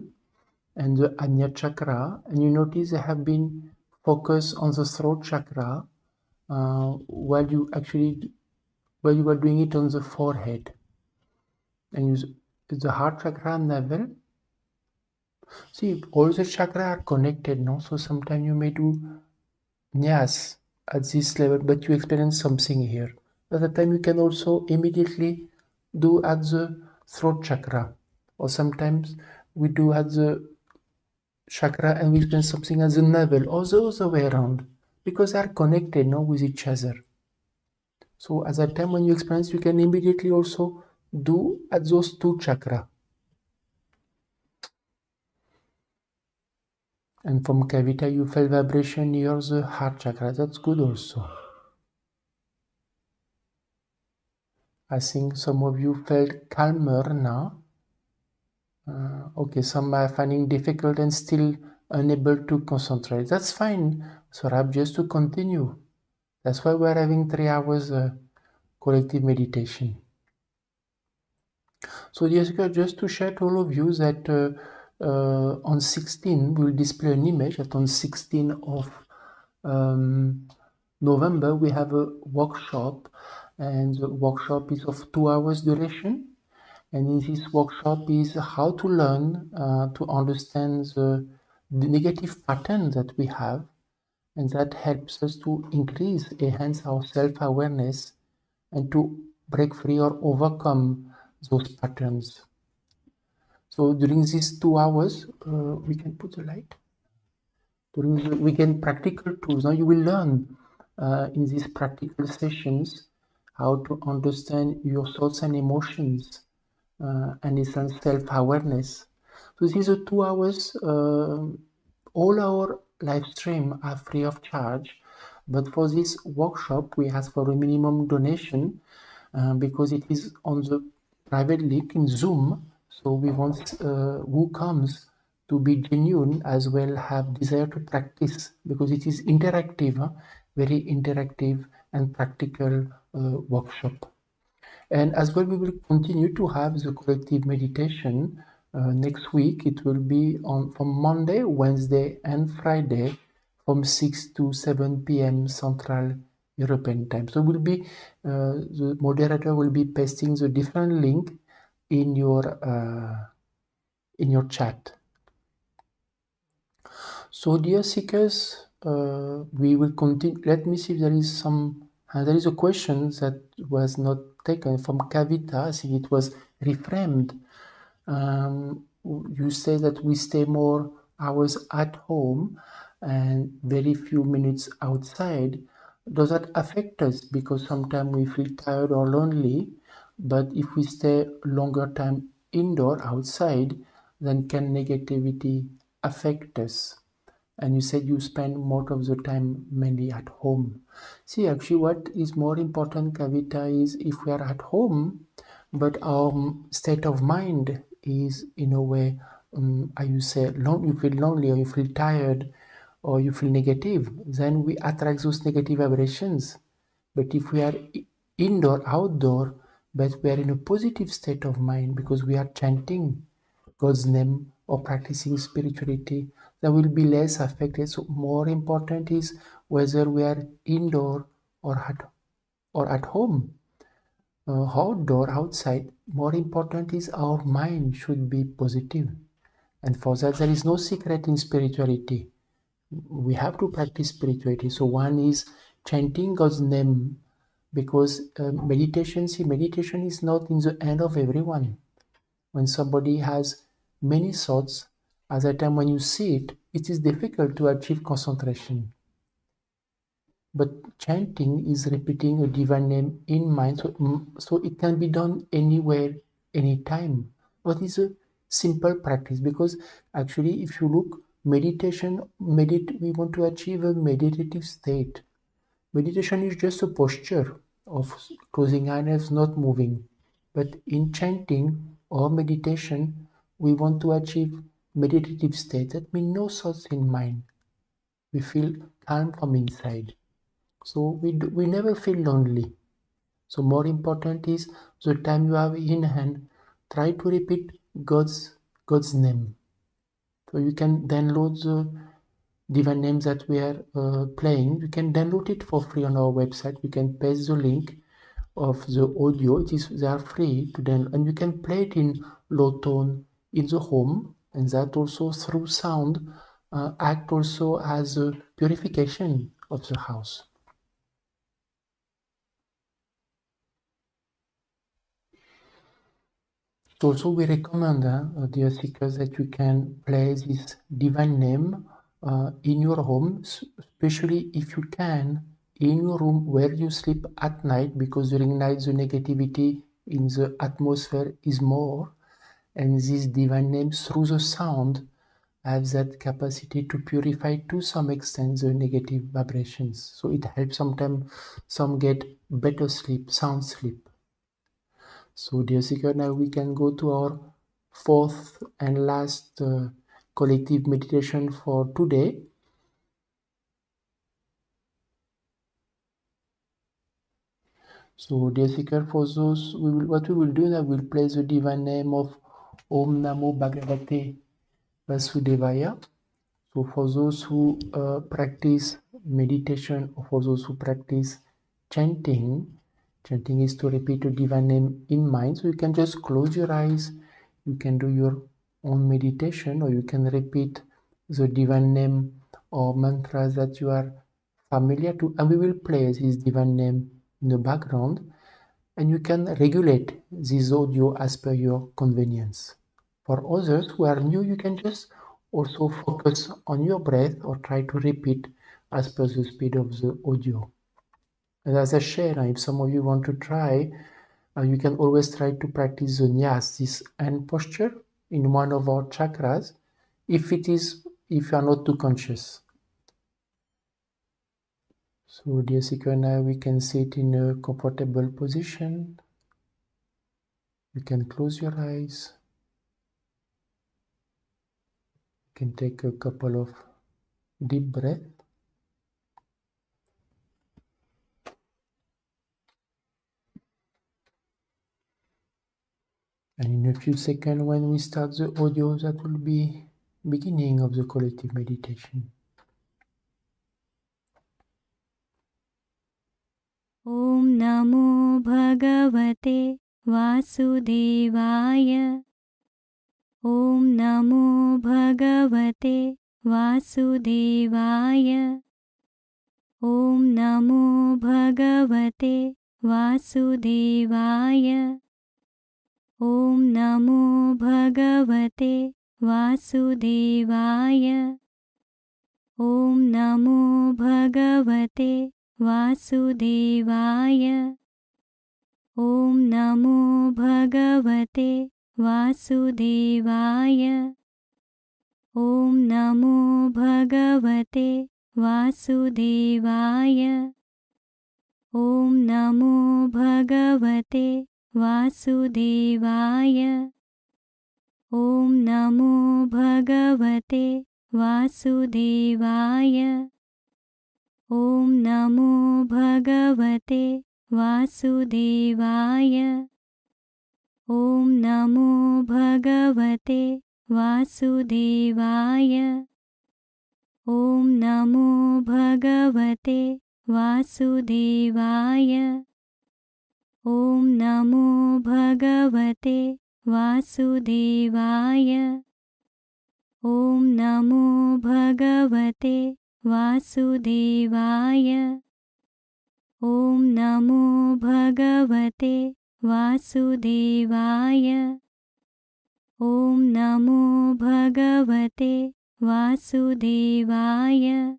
and the Ajna chakra, and you notice they have been focused on the throat chakra while you were doing it on the forehead. And the heart chakra and navel. See, all the chakra are connected, no? So sometimes you may do nyas at this level, but you experience something here. At the time, you can also immediately do at the throat chakra, or sometimes we do at the chakra and we experience something at the navel, or the other way around, because they are connected, no, with each other. So at that time when you experience, you can immediately also do at those two chakra. And from Kavita, you felt vibration near the heart chakra. That's good also. I think some of you felt calmer now. Okay, some are finding difficult and still unable to concentrate. That's fine. So just to continue. That's why we're having 3 hours collective meditation. So Jessica, just to share to all of you that on 16, we'll display an image that on 16 of November, we have a workshop, and the workshop is of 2 hours duration. And in this workshop is how to learn to understand the negative pattern that we have, and that helps us to enhance our self-awareness and to break free or overcome those patterns. So during these 2 hours, we can put the light. During the weekend practical tools, now you will learn in these practical sessions how to understand your thoughts and emotions and it's self-awareness. So these are 2 hours. All our live stream are free of charge, but for this workshop we ask for a minimum donation because it is on the private link in Zoom. So we want who comes to be genuine as well have desire to practice, because it is interactive, very interactive and practical workshop. And as well, we will continue to have the collective meditation next week. It will be from Monday, Wednesday, and Friday from 6 to 7 p.m. Central European time. So the moderator will be pasting the different link in your chat. So dear seekers, we will continue. Let me see if there is some. There is a question that was not taken from Kavita. I think it was reframed. You say that we stay more hours at home and very few minutes outside. Does that affect us? Because sometimes we feel tired or lonely, but if we stay longer time indoor outside, then can negativity affect us? And you said you spend most of the time mainly at home. See, actually, what is more important, Kavita, is if we are at home, but our state of mind is in a way, you feel lonely or you feel tired or you feel negative, then we attract those negative vibrations. But if we are indoor, outdoor, but we are in a positive state of mind because we are chanting God's name or practicing spirituality, that will be less affected. So more important is whether we are indoor or at home, outdoor, outside. More important is our mind should be positive. And for that, there is no secret in spirituality. We have to practice spirituality. So one is chanting God's name, because meditation is not in the hand of everyone. When somebody has many thoughts, at that time when you see it, it is difficult to achieve concentration. But chanting is repeating a divine name in mind, so it can be done anywhere, anytime. But it's a simple practice, because actually if you look, we want to achieve a meditative state. Meditation is just a posture of closing eyes, not moving. But in chanting or meditation, we want to achieve meditative state. That means no thoughts in mind. We feel calm from inside. So we never feel lonely. So more important is the time you have in hand, try to repeat God's name. So you can download the divine names that we are playing. You can download it for free on our website. You can paste the link of the audio. They are free to download, and you can play it in low tone in the home, and that also through sound act also as a purification of the house. So also we recommend, dear seekers, that you can play this divine name in your home, especially if you can, in your room where you sleep at night, because during night the negativity in the atmosphere is more, and this divine name through the sound has that capacity to purify to some extent the negative vibrations. So it helps sometimes some get better sleep, sound sleep. So dear seeker, now we can go to our fourth and last collective meditation for today. So dear seeker, for those, what we will do now, we'll play the divine name of Om Namo Bhagavate Vasudevaya. So for those who practice meditation, or for those who practice chanting, chanting is to repeat a divine name in mind. So you can just close your eyes, you can do your own meditation, or you can repeat the divine name or mantras that you are familiar to, and we will play this divine name in the background, and you can regulate this audio as per your convenience. For others who are new, you can just also focus on your breath or try to repeat as per the speed of the audio. And as I share, if some of you want to try, you can always try to practice the nyas, this hand posture in one of our chakras, if you are not too conscious. So dear seeker, now we can sit in a comfortable position. You can close your eyes. You can take a couple of deep breaths. And in a few seconds, when we start the audio, that will be beginning of the collective meditation. Om Namo Bhagavate Vasudevaya. Om Namo Bhagavate Vasudevaya. Om Namo Bhagavate Vasudevaya. Om Namo Bhagavate Vasudevaya. Om Namo Bhagavate Vasudevaya. Om Namo Bhagavate Vasudevaya. Om Namo Bhagavate Vasudevaya. Om Namo Bhagavate Vasudevaya. Om Namo Bhagavate Vasudevaya. Om Namo Bhagavate Vasudevaya. Om Namo Bhagavate Vasudevaya. Om Namo Bhagavate Vasudevaya. Om Namo Bhagavate Vasudevaya. Om Namo Bhagavate Vasudevaya. Om Namo Bhagavate Vasudevaya. Om Namo Bhagavate Vasudevaya.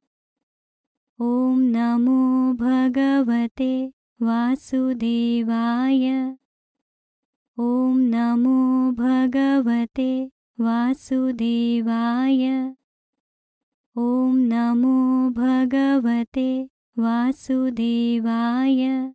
Om Namo Bhagavate Vasudevaya. Om Namo Bhagavate Vasudevaya. Om Namo Bhagavate Vasudevaya.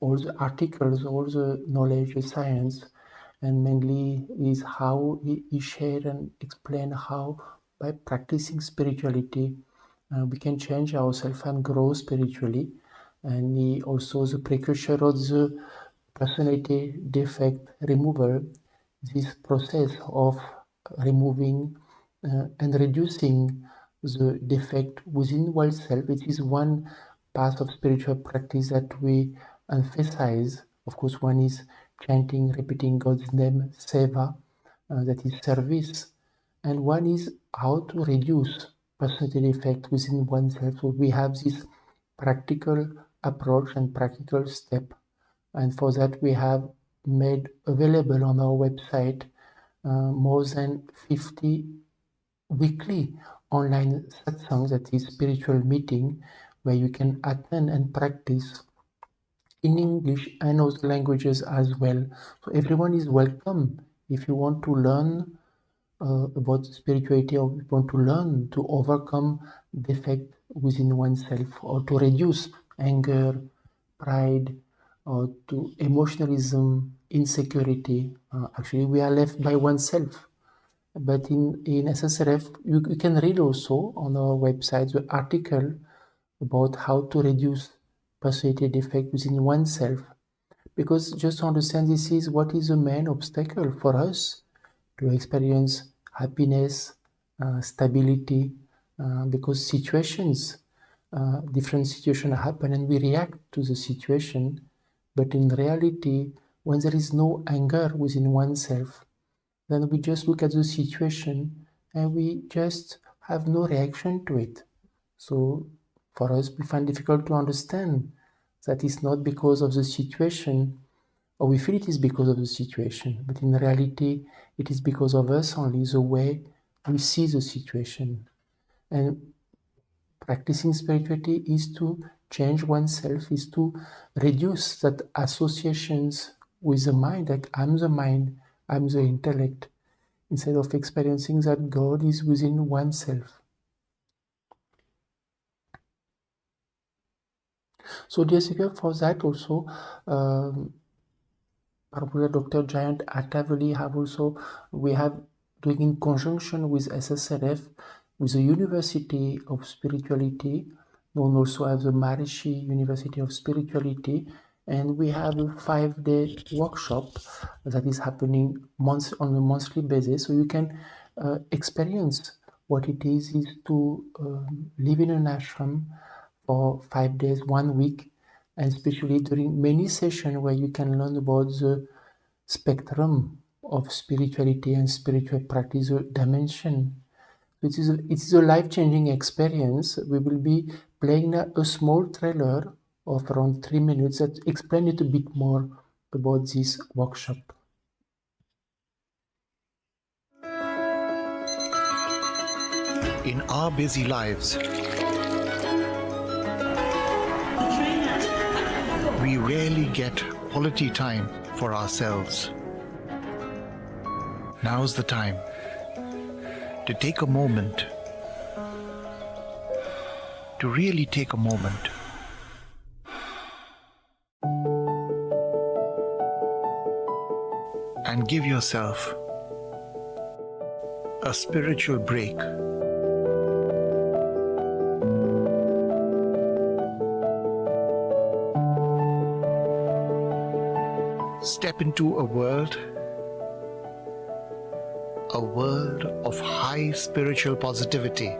all the articles, all the knowledge, the science, and mainly is how he shared and explained how by practicing spirituality we can change ourselves and grow spiritually. And he also the precursor of the personality defect removal, this process of removing and reducing the defect within oneself. It is one path of spiritual practice that we emphasize. Of course, one is chanting, repeating God's name, seva, that is service, and one is how to reduce personality defect within oneself. So we have this practical approach and practical step, and for that we have made available on our website more than 50 weekly online satsang, that is spiritual meeting, where you can attend and practice in English and other languages as well. So everyone is welcome. If you want to learn about spirituality, or you want to learn to overcome defect within oneself, or to reduce anger, pride, or to emotionalism, insecurity. Actually, we are left by oneself. But in SSRF, you can read also on our website the article about how to reduce personality defect within oneself. Because just to understand, this is what is the main obstacle for us to experience happiness, stability, because situations, different situations happen and we react to the situation. But in reality, when there is no anger within oneself, then we just look at the situation and we just have no reaction to it. So for us, we find difficult to understand that it's not because of the situation, or we feel it is because of the situation, but in reality, it is because of us only, the way we see the situation. And practicing spirituality is to change oneself, is to reduce that associations with the mind, like I'm the mind, I'm the intellect, instead of experiencing that God is within oneself. So dear speaker, for that also, Dr. Jayant Attavali have also, we have doing in conjunction with SSRF, with the University of Spirituality, known also as the Maharishi University of Spirituality, and we have a 5-day workshop that is happening on a monthly basis, so you can experience what it is to live in an ashram for 5 days, 1 week, and especially during many sessions where you can learn about the spectrum of spirituality and spiritual practice dimension. It is a life-changing experience. We will be playing a small trailer of around 3 minutes that explain it a bit more about this workshop. In our busy lives, we rarely get quality time for ourselves. Now's the time to take a moment, to really take a moment. And give yourself a spiritual break. Step into a world of high spiritual positivity.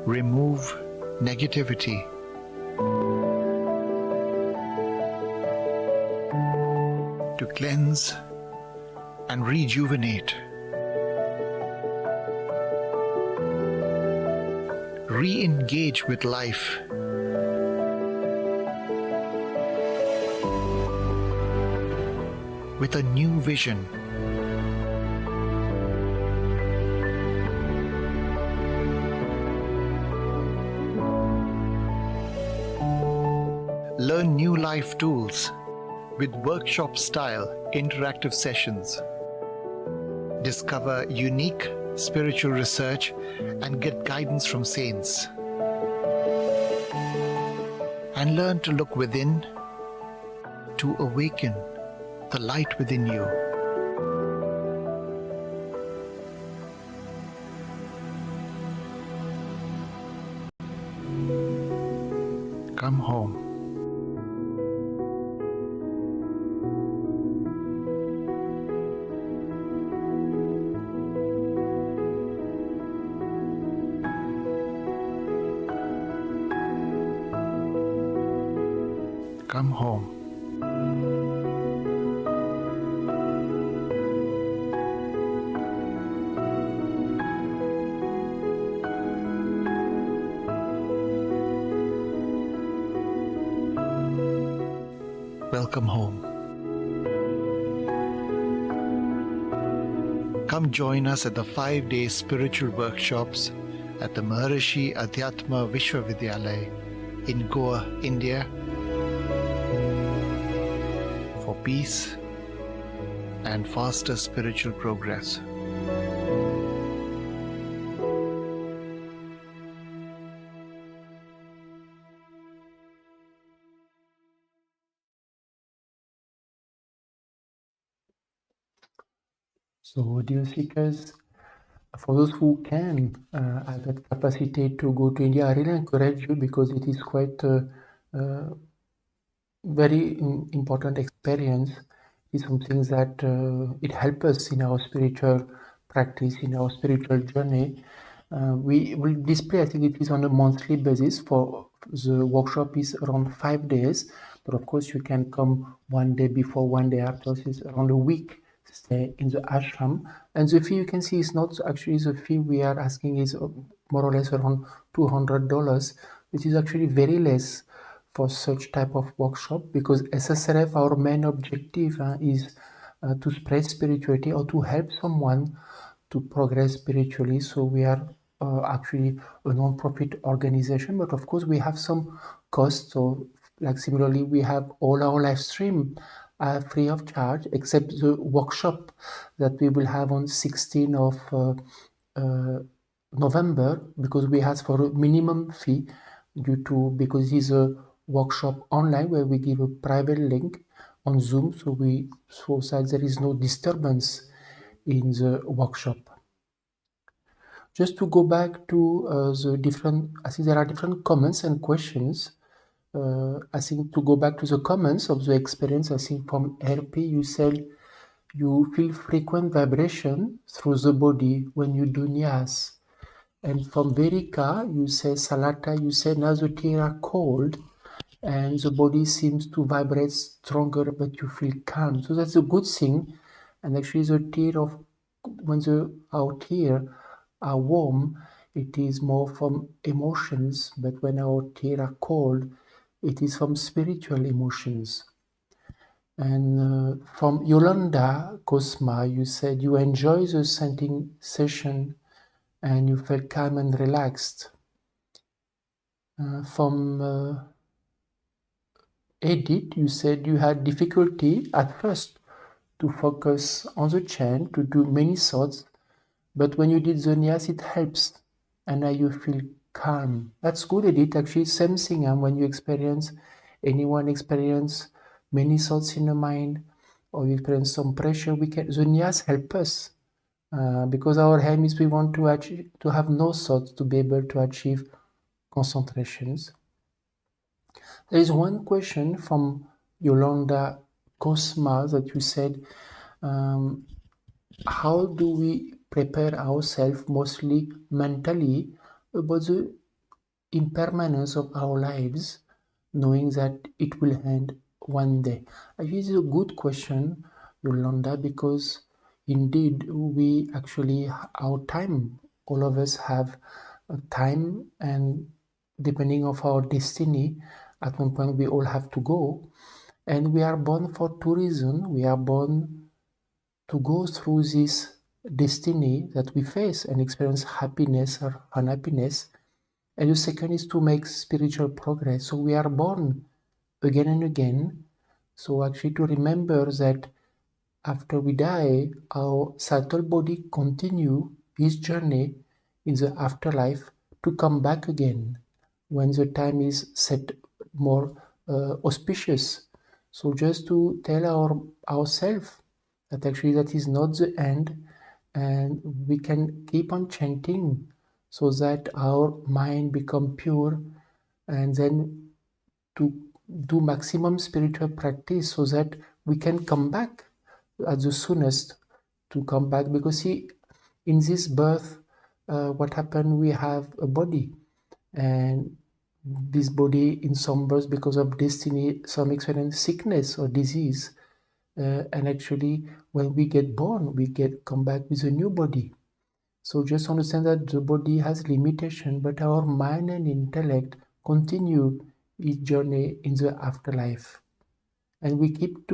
Remove negativity. To cleanse and rejuvenate. Re-engage with life. With a new vision. Learn new life tools with workshop-style interactive sessions. discover unique spiritual research, and get guidance from saints. And learn to look within to awaken the light within you. Come home. Come home. Welcome home. Come join us at the 5-day spiritual workshops at the Maharishi Adhyatma Vishwavidyalaya in Goa, India, for peace and faster spiritual progress. So, dear seekers, for those who can have that capacity to go to India, I really encourage you because it is quite very important experience. It's something that it helps us in our spiritual practice, in our spiritual journey. We will display, I think it is on a monthly basis. For the workshop is around 5 days, but of course you can come one day before, one day after. So it's around a week stay in the ashram. And the fee you can see is not actually the fee we are asking is more or less around $200, which is actually very less for such type of workshop, because SSRF, our main objective is to spread spirituality or to help someone to progress spiritually. So we are actually a non-profit organization, but of course we have some costs. So like similarly, we have all our live stream free of charge, except the workshop that we will have on 16th of November, because we ask for a minimum fee because it's a workshop online where we give a private link on Zoom, so that there is no disturbance in the workshop. Just to go back to the different, I think there are different comments and questions. I think to go back to the comments of the experience, I think from RP, you said you feel frequent vibration through the body when you do nyas. And from Verika, you say, Salata, you say, now the tears are cold and the body seems to vibrate stronger, but you feel calm. So that's a good thing. And actually the tear of, when our tears are warm, it is more from emotions, but when our tears are cold, it is from spiritual emotions. And from Yolanda Cosma, you said you enjoy the chanting session and you felt calm and relaxed. From Edith, you said you had difficulty at first to focus on the chant, to do many thoughts, but when you did the nyas, it helps, and now you feel calm. That's good, Edith. Actually, same thing. And when you anyone experience many thoughts in the mind, or you experience some pressure, the nyas help us. Because our aim is we want to have no thoughts, to be able to achieve concentrations. There is one question from Yolanda Cosma that you said, how do we prepare ourselves mostly mentally about the impermanence of our lives, knowing that it will end one day? I think it's a good question, Yolanda, because indeed we actually, our time, all of us have a time, and depending of our destiny, at one point we all have to go. And we are born for two reasons. We are born to go through this destiny that we face and experience happiness or unhappiness. And the second is to make spiritual progress. So we are born again and again. So actually to remember that after we die, our subtle body continue its journey in the afterlife to come back again when the time is set more auspicious. So just to tell ourselves that actually that is not the end, and we can keep on chanting so that our mind become pure, and then to do maximum spiritual practice so that we can come back at the soonest, to come back. Because see, in this birth, what happened, we have a body, and this body in some births, because of destiny, some experience sickness or disease, and actually when we get born, we come back with a new body. So just understand that the body has limitation, but our mind and intellect continue its journey in the afterlife, and we keep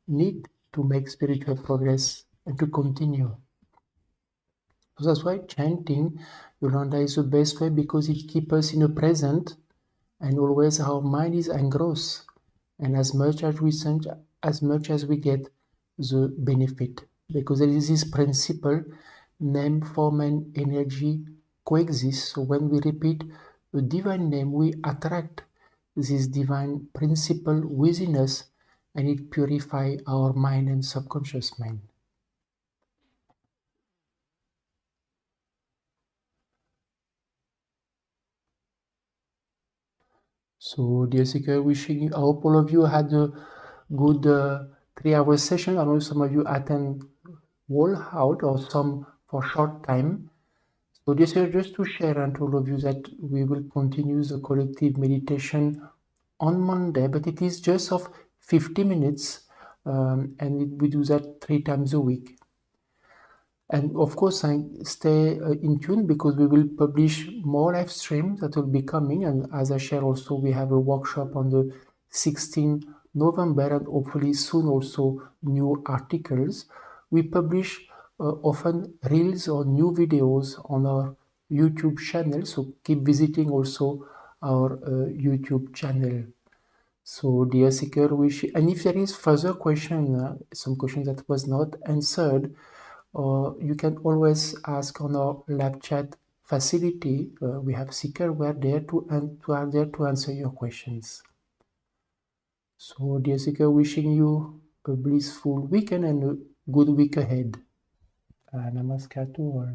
need to make spiritual progress and to continue. So that's why chanting, Yolanda, is the best way, because it keeps us in the present, and always our mind is engrossed, and as much as we get the benefit, because there is this principle, name, form, and energy coexist. So when we repeat a divine name, we attract this divine principle within us, and it purifies our mind and subconscious mind. So, dear seeker, wishing you, I hope all of you had a good 3-hour session. I know some of you attend whole out, or some for short time. So this is just to share and to all of you that we will continue the collective meditation on Monday, but it is just of 50 minutes, and we do that 3 times a week. And of course, I stay in tune, because we will publish more live streams that will be coming. And as I share also, we have a workshop on the 16th November, and hopefully soon also new articles. We publish often reels or new videos on our YouTube channel, so keep visiting also our YouTube channel. So, dear seeker, and if there is further question, some question that was not answered, you can always ask on our live chat facility. We have seeker. We are there to answer your questions. So, dear seeker, wishing you a blissful weekend and a good week ahead. Namaskar to all.